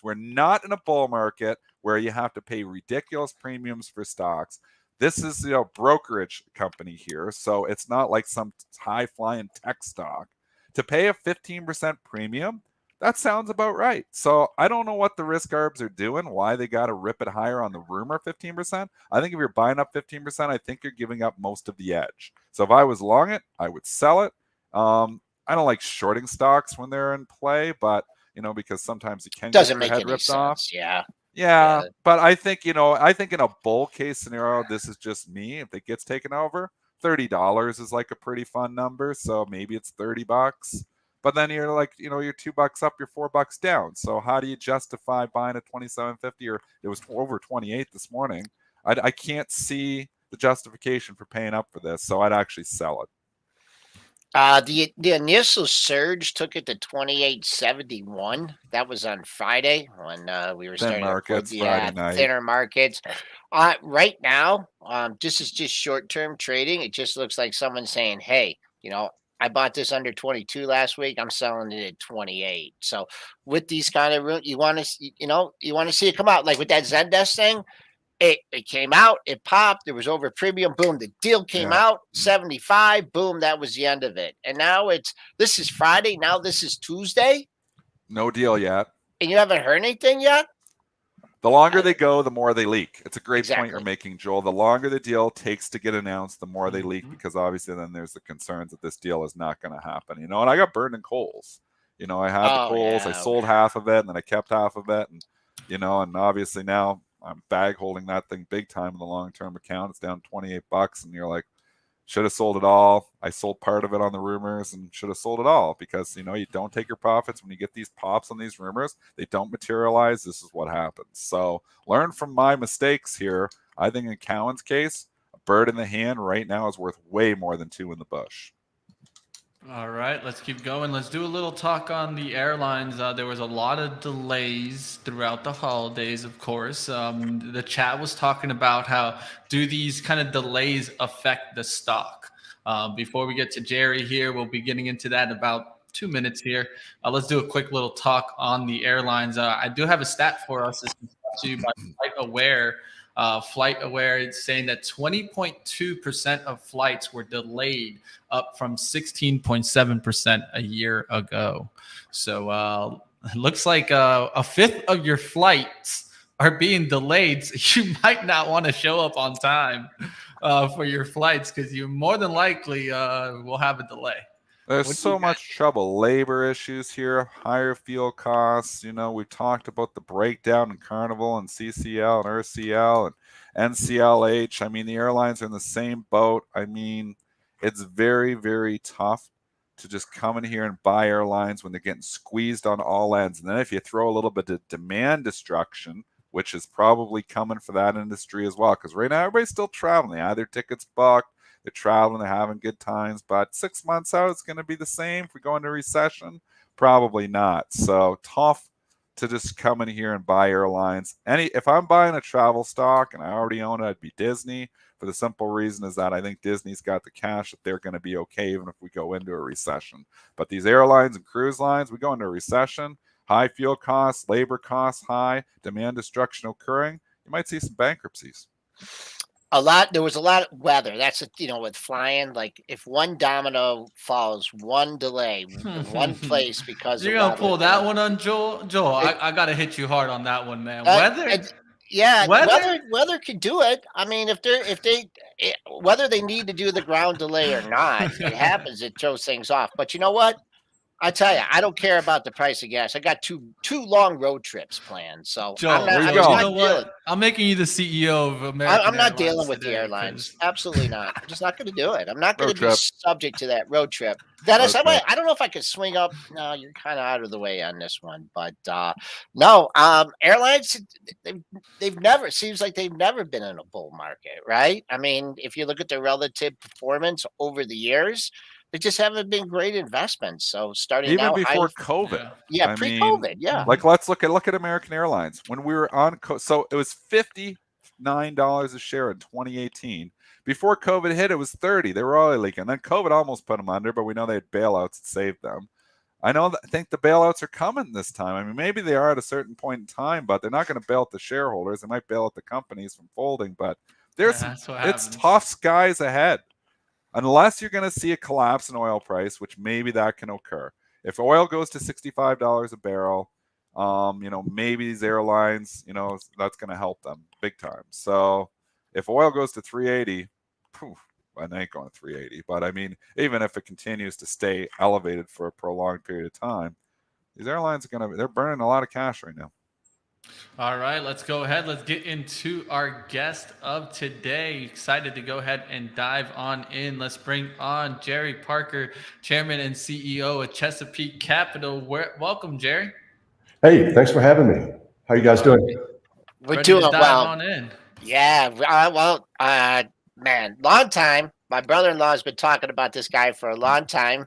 We're not in a bull market where you have to pay ridiculous premiums for stocks. This is, brokerage company here, so it's not like some high-flying tech stock. To pay a 15% premium, that sounds about right. So I don't know what the risk arbs are doing, why they got to rip it higher on the rumor 15%. I think if you're buying up 15%, I think you're giving up most of the edge. So if I was long it, I would sell it. I don't like shorting stocks when they're in play, but because sometimes you can get your head ripped off. Yeah, but I think in a bull case scenario, this is just me. If it gets taken over, $30 is like a pretty fun number. So maybe it's $30, but then you're like, you're $2 up, you're $4 down. So how do you justify buying at $27.50, or it was over 28 this morning? I can't see the justification for paying up for this, so I'd actually sell it. The initial surge took it to 28.71. That was on Friday when we were starting Friday night. Thinner markets. Right now, this is just short-term trading. It just looks like someone saying, "Hey, I bought this under 22 last week. I'm selling it at 28." So with these kind of you want to see it come out, like with that Zendesk thing. It came out, it popped, there was over premium, boom, the deal came out, 75, boom, that was the end of it. And now this is Friday, now this is Tuesday. No deal yet. And you haven't heard anything yet? The longer they go, the more they leak. It's a great point you're making, Joel. The longer the deal takes to get announced, the more they leak, because obviously then there's the concerns that this deal is not going to happen. And I got burned in coals. I had the coals, I sold half of it, and then I kept half of it. And, and obviously now I'm bag holding that thing big time in the long-term account. It's down $28, and you're like, should have sold it all. I sold part of it on the rumors and should have sold it all, because, you don't take your profits when you get these pops on these rumors. They don't materialize. This is what happens. So learn from my mistakes here. I think in Cowen's case, a bird in the hand right now is worth way more than two in the bush. All right, let's keep going. Let's do a little talk on the airlines. There was a lot of delays throughout the holidays, of course. The chat was talking about how do these kind of delays affect the stock? Before we get to Jerry here, we'll be getting into that in about 2 minutes here. Let's do a quick little talk on the airlines. I do have a stat for us. This is brought to you by FlightAware. FlightAware is saying that 20.2% of flights were delayed, up from 16.7% a year ago. So it looks like a fifth of your flights are being delayed. So you might not want to show up on time for your flights, because you more than likely will have a delay. There's so much trouble. Labor issues here, higher fuel costs. We've talked about the breakdown in Carnival and CCL and RCL and NCLH. I mean, the airlines are in the same boat. I mean, it's very, very tough to just come in here and buy airlines when they're getting squeezed on all ends. And then if you throw a little bit of demand destruction, which is probably coming for that industry as well, because right now everybody's still traveling. They have their tickets booked. They're traveling, they're having good times, but 6 months out, it's going to be the same. If we go into recession, probably not. So tough to just come in here and buy airlines. If I'm buying a travel stock and I already own it, I'd be Disney, for the simple reason is that I think Disney's got the cash that they're going to be okay even if we go into a recession. But these airlines and cruise lines, we go into a recession, high fuel costs, labor costs high, demand destruction occurring, you might see some bankruptcies. There was a lot of weather. That's with flying, like if one domino falls, one delay, one place because you're gonna pull that one on Joel. I gotta hit you hard on that one, man. Weather. Yeah, Weather? weather could do it. I mean, whether they need to do the ground delay or not, it happens. It throws things off. But you know what? I tell you, I don't care about the price of gas. I got two long road trips planned, so Joel, There you I'm go. just you not know dealing. what? I'm making you the CEO of American I'm not Airlines dealing with the today airlines. because Absolutely not. I'm just not going to do it. I'm not going Road to be trip. subject to that road trip. Dennis, Road trip. I don't know if I could swing up. No, you're kind of out of the way on this one, but no. Airlines, they've never seems like they've never been in a bull market, right? I mean, if you look at their relative performance over the years, they just haven't been great investments. So starting Even out, before COVID. yeah, I mean, pre-COVID, yeah. like let's look at American Airlines. When we were on so it was $59 a share in 2018. Before COVID hit, it was 30. They were already leaking. Then COVID almost put them under, but we know they had bailouts that saved them. I think the bailouts are coming this time. I mean, maybe they are at a certain point in time, but they're not going to bail out the shareholders. They might bail out the companies from folding, but that's what it's happens. tough skies ahead. Unless you're going to see a collapse in oil price, which maybe that can occur. If oil goes to $65 a barrel, maybe these airlines, that's going to help them big time. So if oil goes to 380, I ain't going to 380. But I mean, even if it continues to stay elevated for a prolonged period of time, these airlines they're burning a lot of cash right now. All right, let's go ahead. Let's get into our guest of today. Excited to go ahead and dive on in. Let's bring on Jerry Parker, Chairman and CEO of Chesapeake Capital. Welcome, Jerry. Hey, thanks for having me. How you guys doing? We're Ready to doing dive well. on in. Yeah, man, long time. My brother-in-law has been talking about this guy for a long time.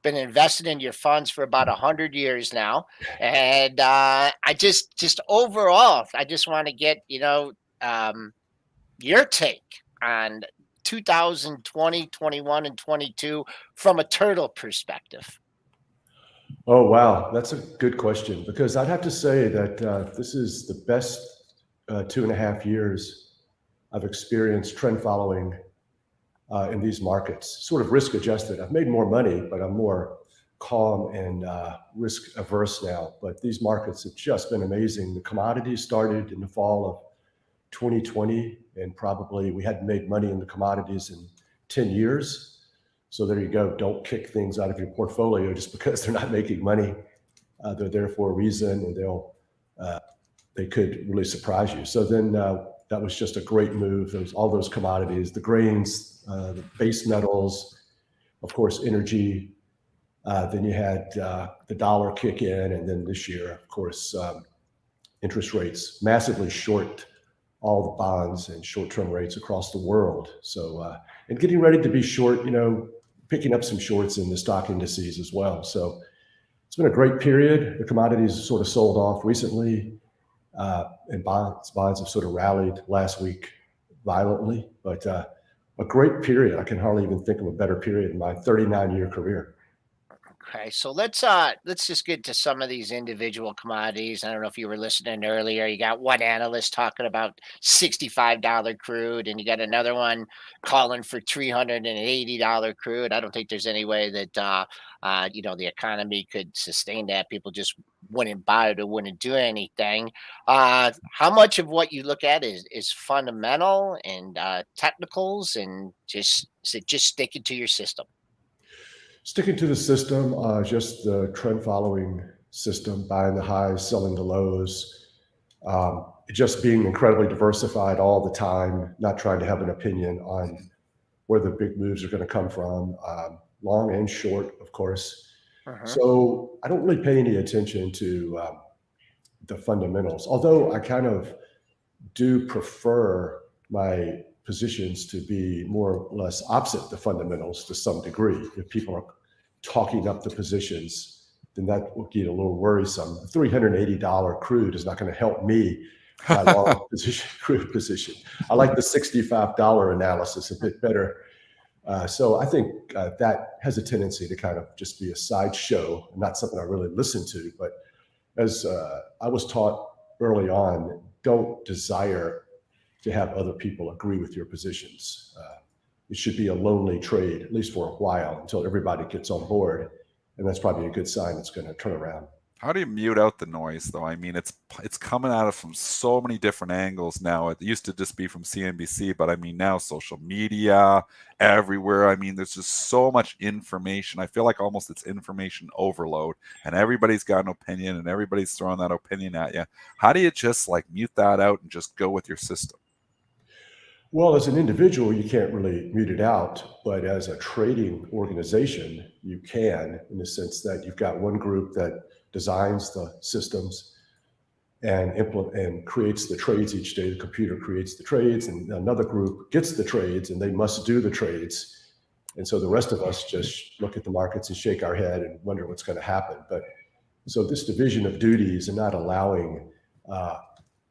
Been invested in your funds for about 100 years now, and I just overall, I just want to get your take on 2020, 21, and 22 from a turtle perspective. Oh, wow. That's a good question because I'd have to say that this is the best 2.5 years I've experienced trend following in these markets, sort of risk adjusted. I've made more money, but I'm more calm and risk averse now. But these markets have just been amazing. The commodities started in the fall of 2020, and probably we hadn't made money in the commodities in 10 years. So there you go. Don't kick things out of your portfolio just because they're not making money. They're there for a reason, and they could really surprise you. So then that was just a great move. All those commodities, the grains, the base metals, of course, energy. Then you had the dollar kick in, and then this year, of course, interest rates massively short all the bonds and short-term rates across the world. So, and getting ready to be short, picking up some shorts in the stock indices as well. So it's been a great period. The commodities sort of sold off recently, and bonds have sort of rallied last week violently, but a great period. I can hardly even think of a better period in my 39-year career. Okay, so let's just get to some of these individual commodities. I don't know if you were listening earlier. You got one analyst talking about $65 crude, and you got another one calling for $380 crude. I don't think there's any way that the economy could sustain that. People just wouldn't buy it or wouldn't do anything. How much of what you look at is fundamental and technicals, and is it just sticking to your system? Sticking to the system, just the trend following system, buying the highs, selling the lows, just being incredibly diversified all the time, not trying to have an opinion on where the big moves are going to come from, long and short, of course. So I don't really pay any attention to the fundamentals, although I kind of do prefer my positions to be more or less opposite the fundamentals to some degree. If people are talking up the positions, then that will get a little worrisome. $380 crude is not going to help me my long crude position. I like the $65 analysis a bit better. So I think that has a tendency to kind of just be a sideshow, not something I really listen to. But as I was taught early on, don't desire to have other people agree with your positions. It should be a lonely trade, at least for a while, until everybody gets on board. And that's probably a good sign it's going to turn around. How do you mute out the noise, though? I mean, it's coming at it from so many different angles now. It used to just be from CNBC, but I mean, now social media, everywhere. I mean, there's just so much information. I feel like almost it's information overload, and everybody's got an opinion, and everybody's throwing that opinion at you. How do you just like mute that out and just go with your system? Well, as an individual, you can't really mute it out, but as a trading organization, you can, in the sense that you've got one group that designs the systems and creates the trades each day. The computer creates the trades, and another group gets the trades, and they must do the trades. And so the rest of us just look at the markets and shake our head and wonder what's going to happen. But so this division of duties and not allowing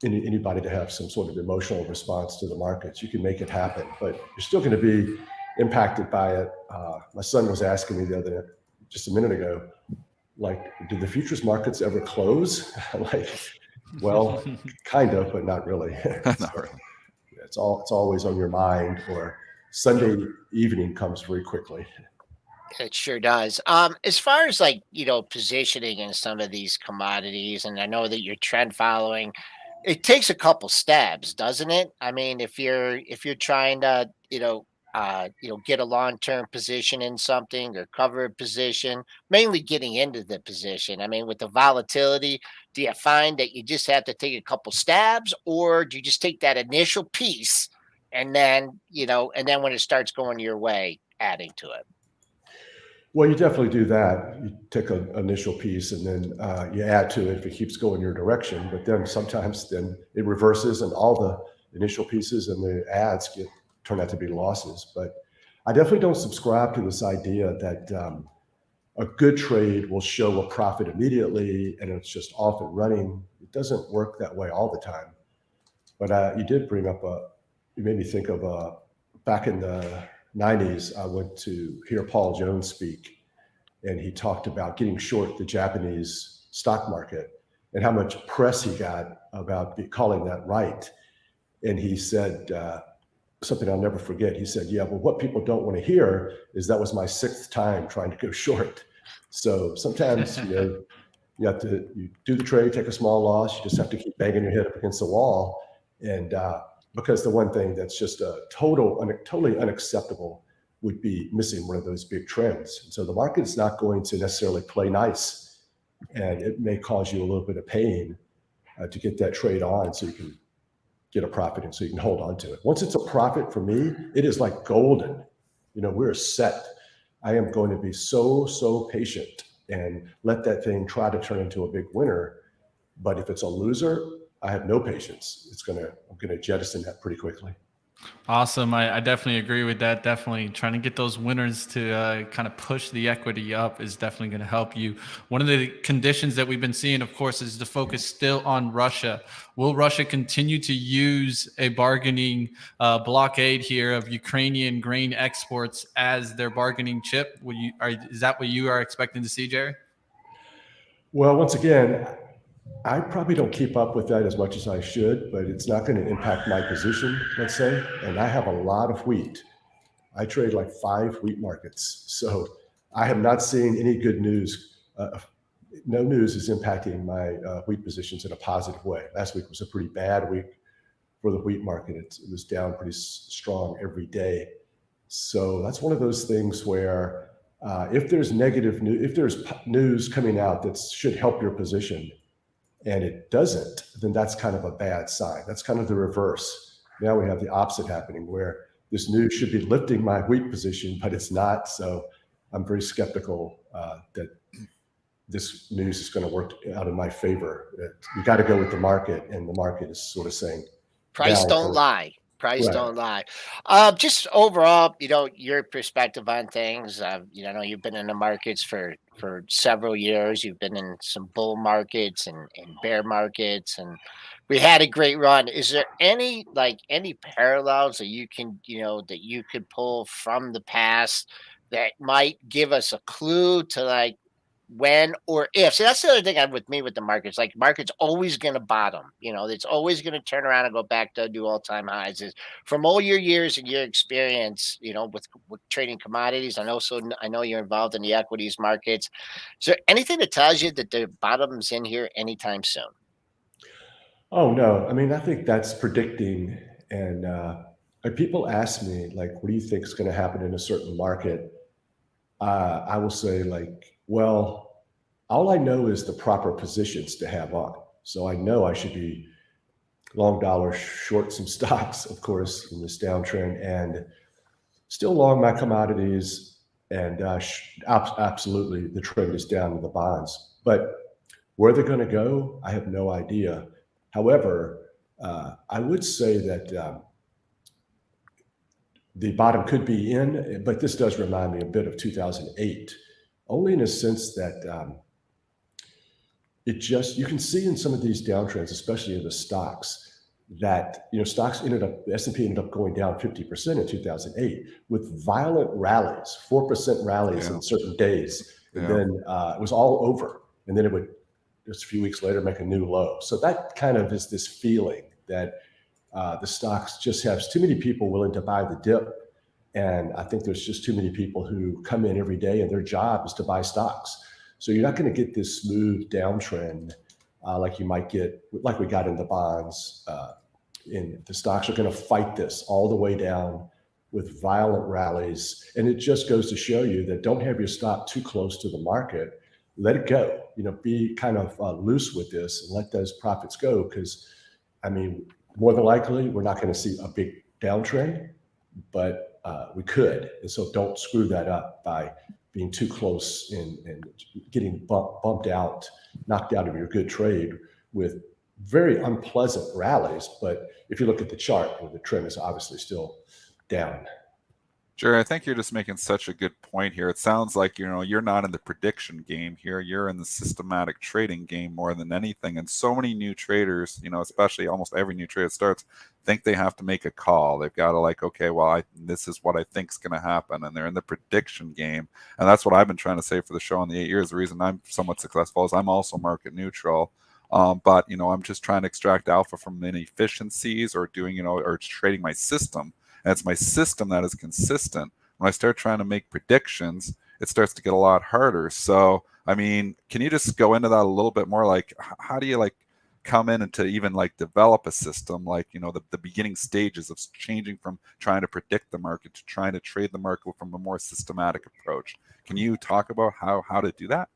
anybody to have some sort of emotional response to the markets, you can make it happen, but you're still going to be impacted by it. My son was asking me just a minute ago, like, did the futures markets ever close? Like, well, kind of, but not really. Not really. It's always on your mind, or Sunday evening comes very quickly. It sure does. As far as like, positioning in some of these commodities, and I know that you're trend following, it takes a couple stabs, doesn't it? I mean, if you're trying to, get a long-term position in something or cover a position, mainly getting into the position. I mean, with the volatility, do you find that you just have to take a couple stabs, or do you just take that initial piece and then, when it starts going your way, adding to it? Well, you definitely do that. You take an initial piece and then you add to it if it keeps going your direction. But then sometimes then it reverses, and all the initial pieces and the ads turn out to be losses. But I definitely don't subscribe to this idea that a good trade will show a profit immediately and it's just off and running. It doesn't work that way all the time. But you did bring up you made me think of back in the 90s, I went to hear Paul Jones speak, and he talked about getting short the Japanese stock market and how much press he got about calling that right. And he said something I'll never forget. He said, yeah, well, what people don't want to hear is that was my 6th time trying to go short. So sometimes, you do the trade, take a small loss. You just have to keep banging your head up against the wall. And because the one thing that's just totally unacceptable would be missing one of those big trends. And so the market is not going to necessarily play nice, and it may cause you a little bit of pain to get that trade on so you can get a profit and so you can hold on to it. Once it's a profit, for me, it is like golden. We're set. I am going to be so patient and let that thing try to turn into a big winner. But if it's a loser, I have no patience. I'm going to jettison that pretty quickly. Awesome. I definitely agree with that. Definitely trying to get those winners to kind of push the equity up is definitely going to help you. One of the conditions that we've been seeing, of course, is the focus still on Russia. Will Russia continue to use a bargaining blockade here of Ukrainian grain exports as their bargaining chip? Is that what you are expecting to see, Jerry? Well, once again, I probably don't keep up with that as much as I should, but it's not going to impact my position, let's say. And I have a lot of wheat. I trade like 5 wheat markets. So I have not seen any good news. No news is impacting my wheat positions in a positive way. Last week was a pretty bad week for the wheat market. It was down pretty strong every day. So that's one of those things where if there's negative news, if there's news coming out that should help your position, and it doesn't, then that's kind of a bad sign. That's kind of the reverse. Now we have the opposite happening, where this news should be lifting my wheat position, but it's not. So I'm very skeptical that this news is going to work out in my favor. You got to go with the market, and the market is sort of saying, Price don't lie. Price don't lie. Just overall, your perspective on things. You've been in the markets for several years. You've been in some bull markets and bear markets, and we had a great run. Is there any parallels that you can, that you could pull from the past that might give us a clue to when or if. So that's the other thing with me with the markets. Like market's always going to bottom. It's always going to turn around and go back to do all-time highs. Is from all your years and your experience, with trading commodities. I know you're involved in the equities markets. Is there anything that tells you that the bottom's in here anytime soon? Oh no, I mean I think that's predicting, and people ask me like, what do you think is going to happen in a certain market? I will say like, well, all I know is the proper positions to have on. So I know I should be long dollar, short some stocks, of course, in this downtrend, and still long my commodities. And absolutely, the trend is down in the bonds. But where they're going to go, I have no idea. However, I would say that the bottom could be in, but this does remind me a bit of 2008, only in a sense that you can see in some of these downtrends, especially in the stocks, that stocks the S&P ended up going down 50% in 2008 with violent rallies, 4% rallies in certain days, and then it was all over, and then it would just a few weeks later make a new low. So that kind of is this feeling that the stocks just have too many people willing to buy the dip, and I think there's just too many people who come in every day and their job is to buy stocks. So you're not going to get this smooth downtrend like you might get, like we got in the bonds. And the stocks are going to fight this all the way down with violent rallies. And it just goes to show you that don't have your stock too close to the market. Let it go. Be kind of loose with this and let those profits go. Because, I mean, more than likely, we're not going to see a big downtrend, but we could. And so don't screw that up by being too close and getting bumped out, knocked out of your good trade with very unpleasant rallies. But if you look at the chart, the trend is obviously still down. Jerry, I think you're just making such a good point here. It sounds like you're not in the prediction game here. You're in the systematic trading game more than anything. And so many new traders, especially almost every new trader starts, think they have to make a call. They've got to okay, well, this is what I think is going to happen, and they're in the prediction game. And that's what I've been trying to say for the show in the 8 years. The reason I'm somewhat successful is I'm also market neutral. But I'm just trying to extract alpha from inefficiencies or doing or trading my system. And it's my system that is consistent. When I start trying to make predictions, it starts to get a lot harder. So, I mean, can you just go into that a little bit more? Like, how do you come in and to even develop a system, the beginning stages of changing from trying to predict the market to trying to trade the market from a more systematic approach? Can you talk about how to do that?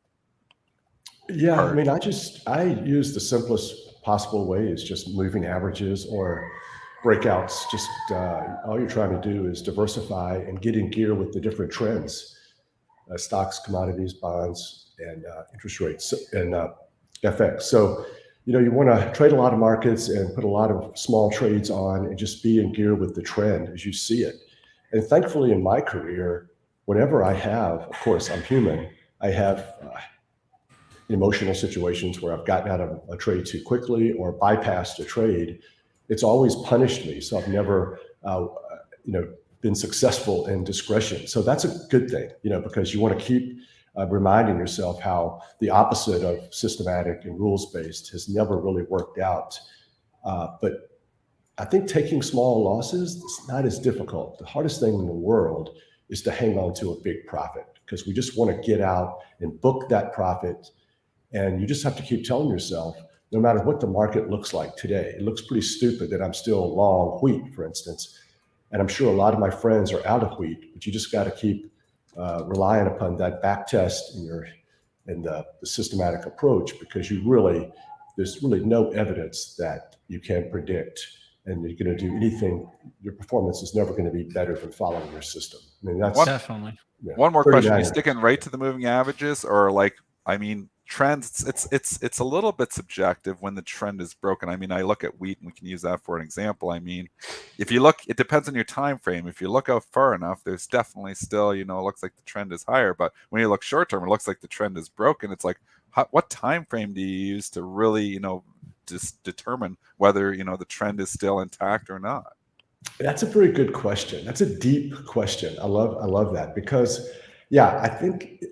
Yeah, I mean, I use the simplest possible way is just moving averages or breakouts. Just all you're trying to do is diversify and get in gear with the different trends, stocks, commodities, bonds, and interest rates and FX. So, you want to trade a lot of markets and put a lot of small trades on and just be in gear with the trend as you see it. And thankfully in my career, whenever I have, of course, I'm human, I have emotional situations where I've gotten out of a trade too quickly or bypassed a trade. It's always punished me. So I've never, been successful in discretion. So that's a good thing, because you want to keep reminding yourself how the opposite of systematic and rules-based has never really worked out. But I think taking small losses is not as difficult. The hardest thing in the world is to hang on to a big profit because we just want to get out and book that profit. And you just have to keep telling yourself, no matter what the market looks like today, it looks pretty stupid that I'm still long wheat, for instance. And I'm sure a lot of my friends are out of wheat, but you just got to keep relying upon that back test in the systematic approach, because there's really no evidence that you can predict and you're going to do anything. Your performance is never going to be better than following your system. I mean, that's definitely. One more question. Are you sticking right to the moving averages, or trends? It's a little bit subjective when the trend is broken. I mean, I look at wheat and we can use that for an example. I mean, if you look, it depends on your time frame. If you look out far enough, there's definitely still, it looks like the trend is higher. But when you look short term, it looks like the trend is broken. It's like, what time frame do you use to really, just determine whether the trend is still intact or not? That's a very good question. That's a deep question. I love that because, yeah, I think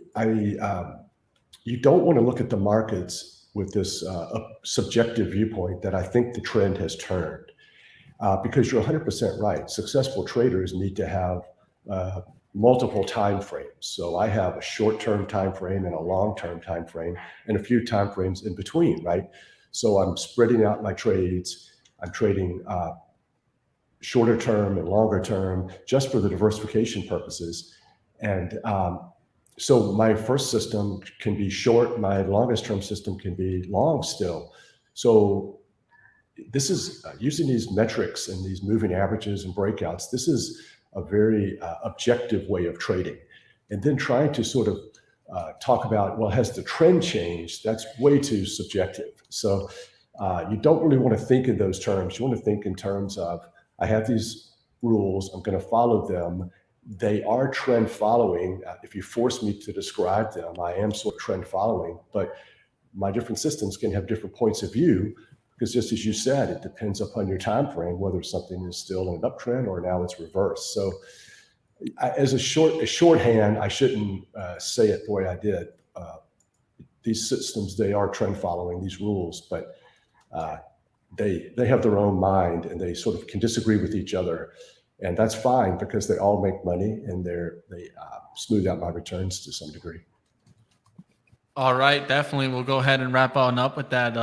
you don't want to look at the markets with this subjective viewpoint that I think the trend has turned, because you're 100% right. Successful traders need to have multiple time frames. So I have a short-term time frame and a long-term time frame and a few time frames in between, right? So I'm spreading out my trades. I'm trading shorter term and longer term just for the diversification purposes. And so my first system can be short, my longest term system can be long still. So this is using these metrics and these moving averages and breakouts. This is a very objective way of trading. And then trying to sort of talk about, well, has the trend changed? That's way too subjective. So you don't really want to think in those terms. You want to think in terms of, I have these rules, I'm going to follow them. They are trend following. If you force me to describe them, I am sort of trend following, but my different systems can have different points of view, because just as you said, it depends upon your time frame, whether something is still in an uptrend or now it's reversed. So as a shorthand, I shouldn't say it the way I did. These systems, they are trend following these rules, but they have their own mind and they sort of can disagree with each other. And that's fine, because they all make money and they smooth out my returns to some degree. All right, definitely. We'll go ahead and wrap on up with that.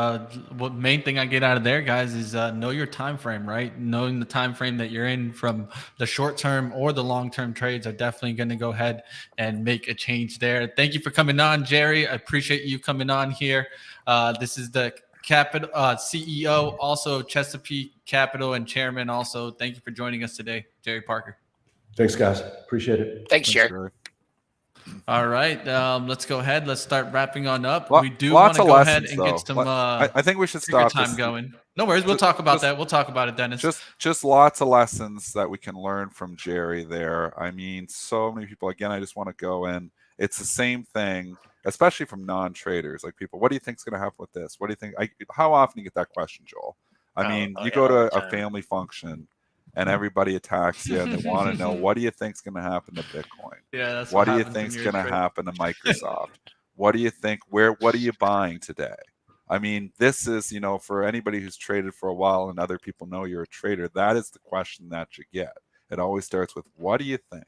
What main thing I get out of there, guys, is know your time frame, right? Knowing the time frame that you're in from the short term or the long term trades are definitely going to go ahead and make a change there. Thank you for coming on, Jerry. I appreciate you coming on here. This is the Capital CEO, also Chesapeake Capital and chairman. Also, thank you for joining us today, Jerry Parker. Thanks, guys. Appreciate it. Thanks, Jerry. All right, let's go ahead. Let's start wrapping on up. We do Lots want to of go lessons, ahead and get some. I think we should trigger stop time this. going. No worries. We'll talk about that. We'll talk about it, Dennis. Just lots of lessons that we can learn from Jerry there. I mean, so many people. Again, I just want to go in. It's the same thing, especially from non-traders. Like people, what do you think is going to happen with this? What do you think? How often do you get that question, Joel? I mean, you go to a family function and everybody attacks you and they want to know, what do you think is going to happen to Bitcoin? Yeah, that's what do you think is going to happen to Microsoft? What do you think? What are you buying today? I mean, this is, for anybody who's traded for a while and other people know you're a trader, that is the question that you get. It always starts with, what do you think?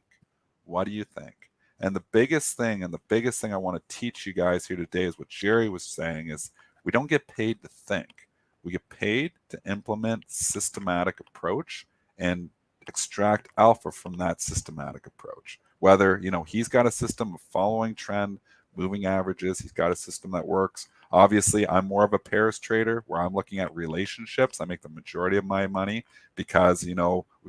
What do you think? And the biggest thing I want to teach you guys here today is what Jerry was saying is, we don't get paid to think. We get paid to implement systematic approach and extract alpha from that systematic approach. Whether, he's got a system of following trend, moving averages, he's got a system that works. Obviously, I'm more of a pairs trader where I'm looking at relationships. I make the majority of my money because, we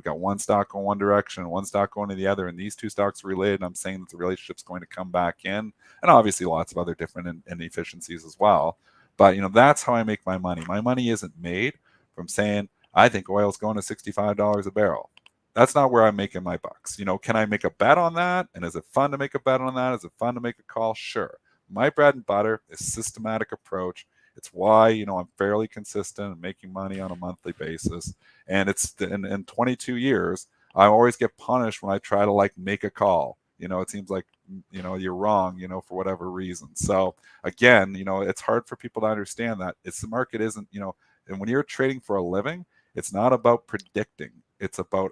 got one stock going one direction and one stock going to the other, and these two stocks are related. And I'm saying that the relationship's going to come back in, and obviously lots of other different inefficiencies as well. But, that's how I make my money. My money isn't made from saying, I think oil's going to $65 a barrel. That's not where I'm making my bucks. Can I make a bet on that? And is it fun to make a bet on that? Is it fun to make a call? Sure. My bread and butter is systematic approach. It's why, I'm fairly consistent and making money on a monthly basis. And it's in 22 years, I always get punished when I try to make a call. It seems like, you're wrong, for whatever reason. So again, it's hard for people to understand that the market isn't, and when you're trading for a living, it's not about predicting. It's about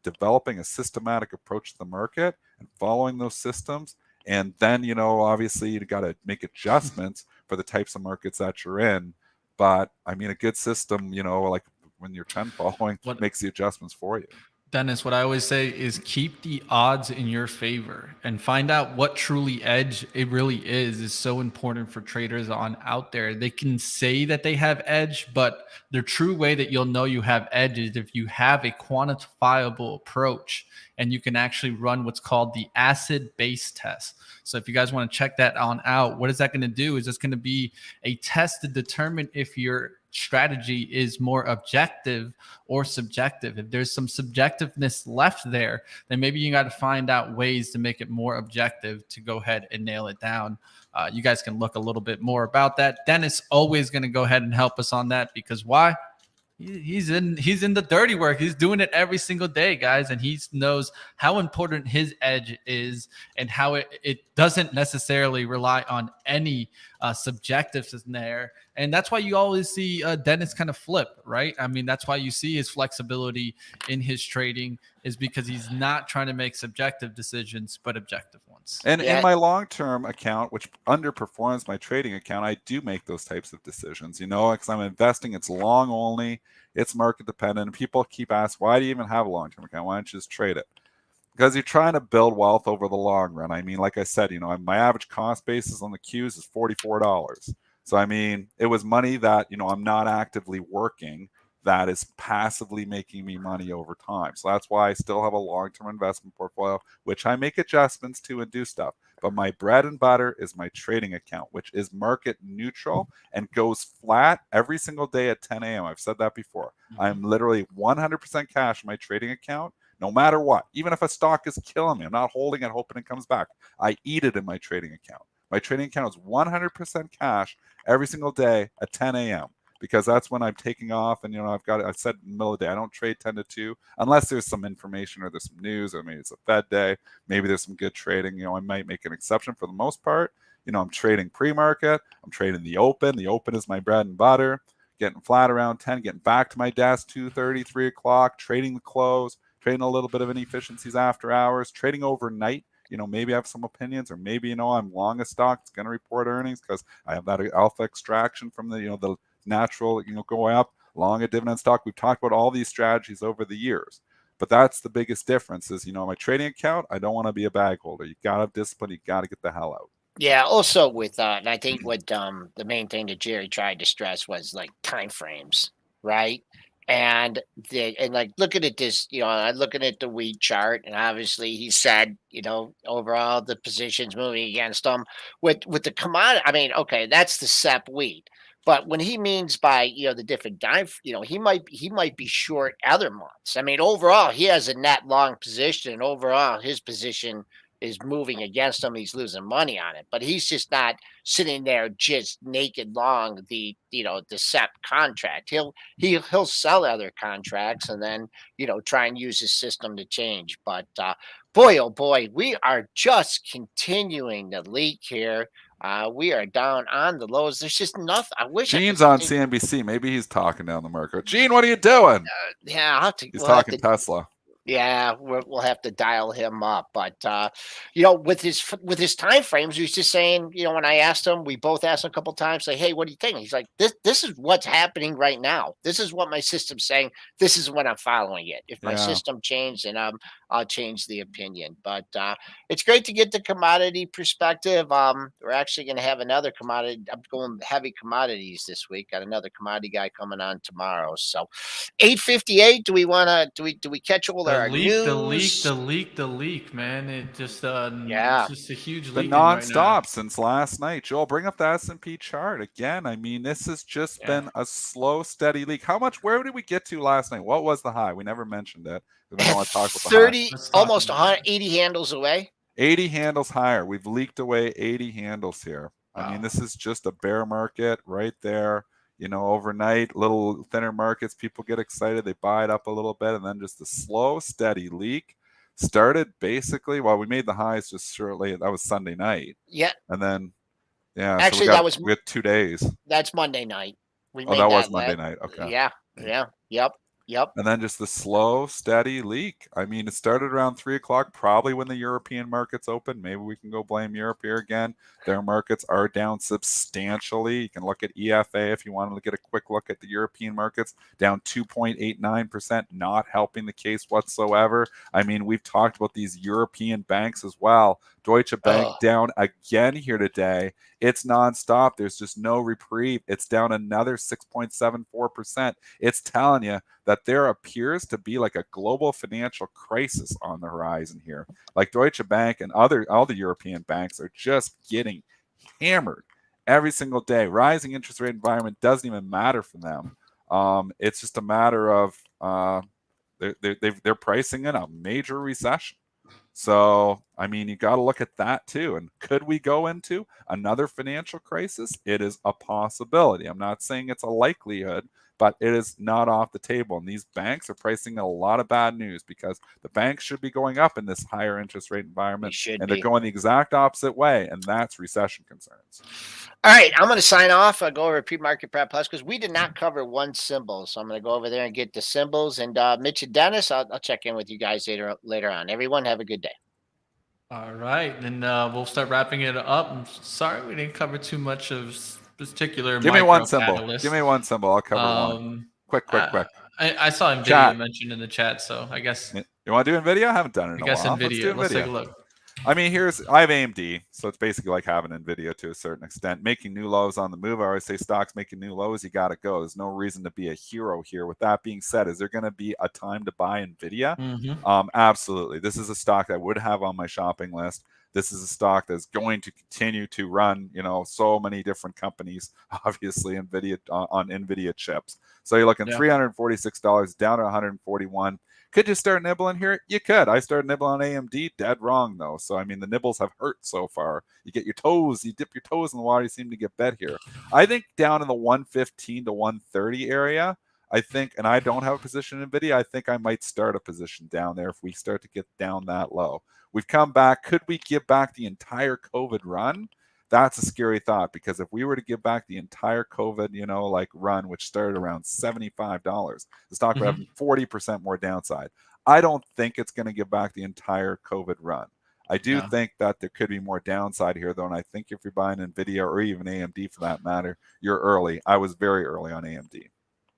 developing a systematic approach to the market and following those systems. And then, obviously you got to make adjustments for the types of markets that you're in. But I mean, a good system, like when you're trend following, makes the adjustments for you. Dennis, what I always say is keep the odds in your favor and find out what truly edge it really is so important for traders on out there. They can say that they have edge, but the true way that you'll know you have edge is if you have a quantifiable approach and you can actually run what's called the acid-base test. So if you guys want to check that on out, what is that going to do? Is it's going to be a test to determine if your strategy is more objective or subjective. If there's some subjectiveness left there, then maybe you got to find out ways to make it more objective to go ahead and nail it down. You guys can look a little bit more about that. Dennis always going to go ahead and help us on that because why? He's in the dirty work. He's doing it every single day, guys, and he knows how important his edge is and how it doesn't necessarily rely on any subjectives in there. And that's why you always see Dennis kind of flip, right? I mean, that's why you see his flexibility in his trading is because he's not trying to make subjective decisions, but objective ones. And Yeah. in my long-term account, which underperforms my trading account, I do make those types of decisions, because I'm investing. It's long only, it's market dependent. And people keep asking, why do you even have a long-term account? Why don't you just trade it? Because you're trying to build wealth over the long run. I mean, like I said, my average cost basis on the Qs is $44. So, I mean, it was money that, I'm not actively working that is passively making me money over time. So that's why I still have a long-term investment portfolio, which I make adjustments to and do stuff. But my bread and butter is my trading account, which is market neutral and goes flat every single day at 10 a.m. I've said that before. I'm literally 100% cash in my trading account, no matter what. Even if a stock is killing me, I'm not holding it, hoping it comes back. I eat it in my trading account. My trading account is 100% cash every single day at 10 a.m. because that's when I'm taking off. And, I've said in the middle of the day, I don't trade 10 to 2 unless there's some information or there's some news, or maybe it's a Fed day. Maybe there's some good trading. I might make an exception. For the most part, I'm trading pre-market. I'm trading the open. The open is my bread and butter. Getting flat around 10, getting back to my desk 2:30, 3 o'clock, trading the close, trading a little bit of inefficiencies after hours, trading overnight. Maybe I have some opinions, or maybe, I'm long a stock. It's going to report earnings because I have that alpha extraction from the natural, go up, long a dividend stock. We've talked about all these strategies over the years, but that's the biggest difference is, my trading account, I don't want to be a bag holder. You got to have discipline. You got to get the hell out. Yeah, also with and I think what the main thing that Jerry tried to stress was like time frames, right? And like looking at this, I'm looking at the wheat chart, and obviously he said, overall the positions moving against him with the commodity. I mean, okay, that's the SEP wheat, but when he means by the different dive, he might be short other months. I mean, overall he has a net long position, and overall his position is moving against him. He's losing money on it, but he's just not sitting there just naked long the SEP contract. He'll sell other contracts and then try and use his system to change. But boy, oh boy, we are just continuing to leak here. We are down on the lows. There's just nothing. I wish Gene's on CNBC. Maybe he's talking down the market. Gene, what are you doing? Yeah, he's talking Tesla. Yeah, we'll have to dial him up, but with his time frames, he was just saying, when I asked him, we both asked him a couple times, like, hey, what do you think? He's like, this is what's happening right now. This is what my system's saying. This is when I'm following it. If my system changed, then I'll change the opinion. But it's great to get the commodity perspective. We're actually going to have another commodity. I'm going heavy commodities this week. Got another commodity guy coming on tomorrow. So 8:58. Do we catch all our news? The leak, man. It just it's just a huge leak. Been nonstop right since last night. Joel, bring up the S&P chart again. I mean, this has just been a slow, steady leak. Where did we get to last night? What was the high? We never mentioned it. We don't want to talk about the 30, almost 180 handles away. 80 handles higher. We've leaked away 80 handles here. I mean, this is just a bear market right there. Overnight, little thinner markets, people get excited, they buy it up a little bit, and then just a slow, steady leak started basically. Well, we made the highs just shortly. That was Sunday night. Yeah. And then, actually, so we had 2 days. That's Monday night. That was Monday night. Okay. Yeah. Yep. And then just the slow, steady leak. I mean, it started around 3 o'clock, probably when the European markets open. Maybe we can go blame Europe here again. Their markets are down substantially. You can look at EFA if you want to get a quick look at the European markets, down 2.89%, not helping the case whatsoever. I mean, we've talked about these European banks as well. Deutsche Bank down again here today. It's nonstop. There's just no reprieve. It's down another 6.74%. It's telling you that there appears to be like a global financial crisis on the horizon here. Like Deutsche Bank and all the European banks are just getting hammered every single day. Rising interest rate environment doesn't even matter for them. It's just a matter of they're pricing in a major recession. So, I mean, you got to look at that too. And could we go into another financial crisis? It is a possibility. I'm not saying it's a likelihood, but it is not off the table. And these banks are pricing a lot of bad news because the banks should be going up in this higher interest rate environment, and they're going the exact opposite way, and that's recession concerns. All right, I'm going to sign off. I'll go over PreMarket Prep Plus because we did not cover one symbol. So I'm going to go over there and get the symbols. And Mitch and Dennis, I'll check in with you guys later on. Everyone, have a good day. All right, then we'll start wrapping it up. I'm sorry we didn't cover too much of particular. Give me one symbol. Give me one symbol. I'll cover one. Quick. I saw NVIDIA mentioned in the chat, so I guess. You want to do NVIDIA? I haven't done it in a while. NVIDIA. Let's take a look. I mean, I have AMD, so it's basically like having NVIDIA to a certain extent. Making new lows on the move. I always say stocks making new lows, you got to go. There's no reason to be a hero here. With that being said, is there going to be a time to buy NVIDIA? Absolutely. This is a stock that I would have on my shopping list. This is a stock that's going to continue to run, so many different companies, obviously NVIDIA on NVIDIA chips. So you're looking $346 down to $141. Could you start nibbling here? You could. I started nibbling on AMD. Dead wrong, though. So, I mean, the nibbles have hurt so far. You get your toes, you dip your toes in the water, you seem to get bet here. I think down in the 115 to 130 area, I think, and I don't have a position in NVIDIA, I think I might start a position down there if we start to get down that low. We've come back. Could we give back the entire COVID run? That's a scary thought, because if we were to give back the entire COVID, run, which started around $75, the stock would have 40% more downside. I don't think it's going to give back the entire COVID run. I do think that there could be more downside here, though, and I think if you're buying NVIDIA or even AMD for that matter, you're early. I was very early on AMD.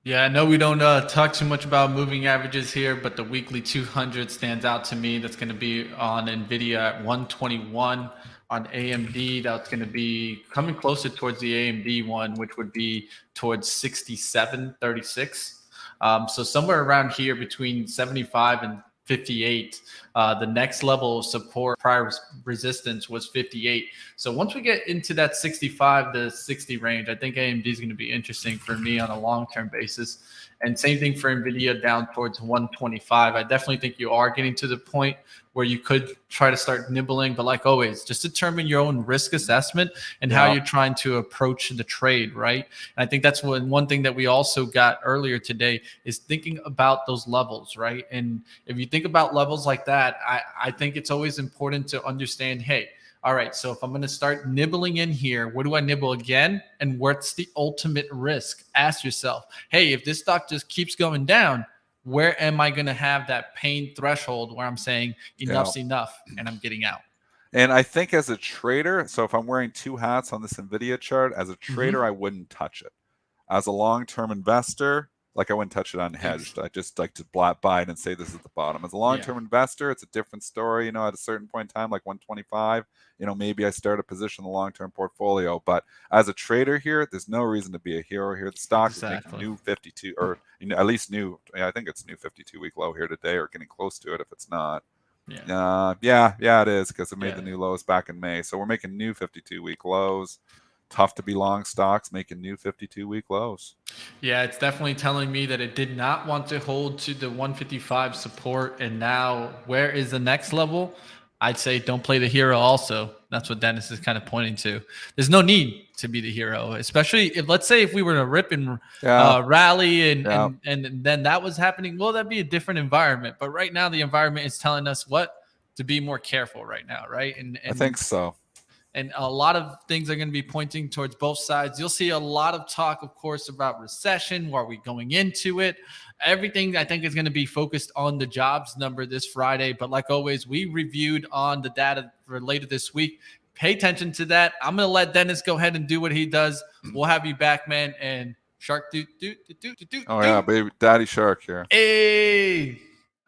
Yeah, I know we don't talk too much about moving averages here, but the weekly 200 stands out to me. That's going to be on NVIDIA at 121. On AMD, that's going to be coming closer towards the AMD one, which would be towards 67.36. So somewhere around here between 75 and 58. The next level of support, prior resistance, was 58. So once we get into that 65 to 60 range, I think AMD is going to be interesting for me on a long-term basis. And same thing for NVIDIA down towards 125. I definitely think you are getting to the point where you could try to start nibbling, but like always, just determine your own risk assessment and how you're trying to approach the trade, right? And I think that's one thing that we also got earlier today is thinking about those levels, right? And if you think about levels like that, I think it's always important to understand, hey, all right, so if I'm going to start nibbling in here, where do I nibble again? And what's the ultimate risk? Ask yourself, hey, if this stock just keeps going down, where am I going to have that pain threshold where I'm saying enough's enough and I'm getting out? And I think as a trader, so if I'm wearing two hats on this NVIDIA chart, as a trader, I wouldn't touch it. As a long-term investor, I wouldn't touch it unhedged. I just like to buy it and say this is the bottom. As a long-term investor, it's a different story. At a certain point in time, like 125, maybe I start a position in the long-term portfolio. But as a trader here, there's no reason to be a hero here. The stock is making new 52, or at least new. I think it's new 52-week low here today, or getting close to it if it's not. Yeah, it is, because it made the new lows back in May. So we're making new 52-week lows. Tough to be long stocks making new 52-week lows. Yeah, it's definitely telling me that it did not want to hold to the 155 support. And now where is the next level? I'd say don't play the hero also. That's what Dennis is kind of pointing to. There's no need to be the hero, especially if, let's say, if we were to rip and rally and then that was happening. Well, that'd be a different environment. But right now the environment is telling us to be more careful right now, right? And I think so. And a lot of things are going to be pointing towards both sides. You'll see a lot of talk, of course, about recession. Are we going into it? Everything, I think, is going to be focused on the jobs number this Friday. But like always, we reviewed on the data for later this week. Pay attention to that. I'm going to let Dennis go ahead and do what he does. We'll have you back, man. And Shark Oh, yeah, baby. Daddy Shark here. Hey.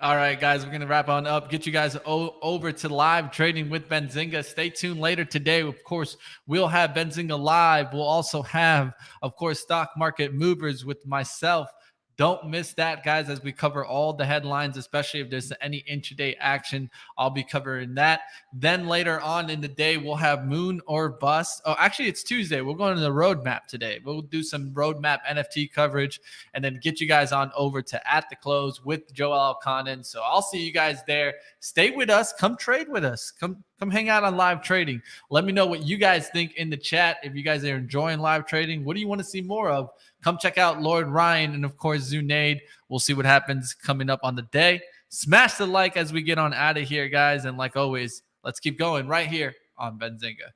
All right, guys, we're going to wrap on up. Get you guys over to live trading with Benzinga. Stay tuned later today. Of course, we'll have Benzinga live. We'll also have, of course, stock market movers with myself. Don't miss that, guys, as we cover all the headlines, especially if there's any intraday action. I'll be covering that. Then later on in the day, we'll have Moon or Bust. Oh, actually, it's Tuesday. We're going to the roadmap today. We'll do some roadmap NFT coverage and then get you guys on over to At the Close with Joel Elconin. So I'll see you guys there. Stay with us. Come trade with us. Come Come hang out on live trading. Let me know what you guys think in the chat. If you guys are enjoying live trading, what do you want to see more of? Come check out Lord Ryan and, of course, Zunaid. We'll see what happens coming up on the day. Smash the like as we get on out of here, guys. And like always, let's keep going right here on Benzinga.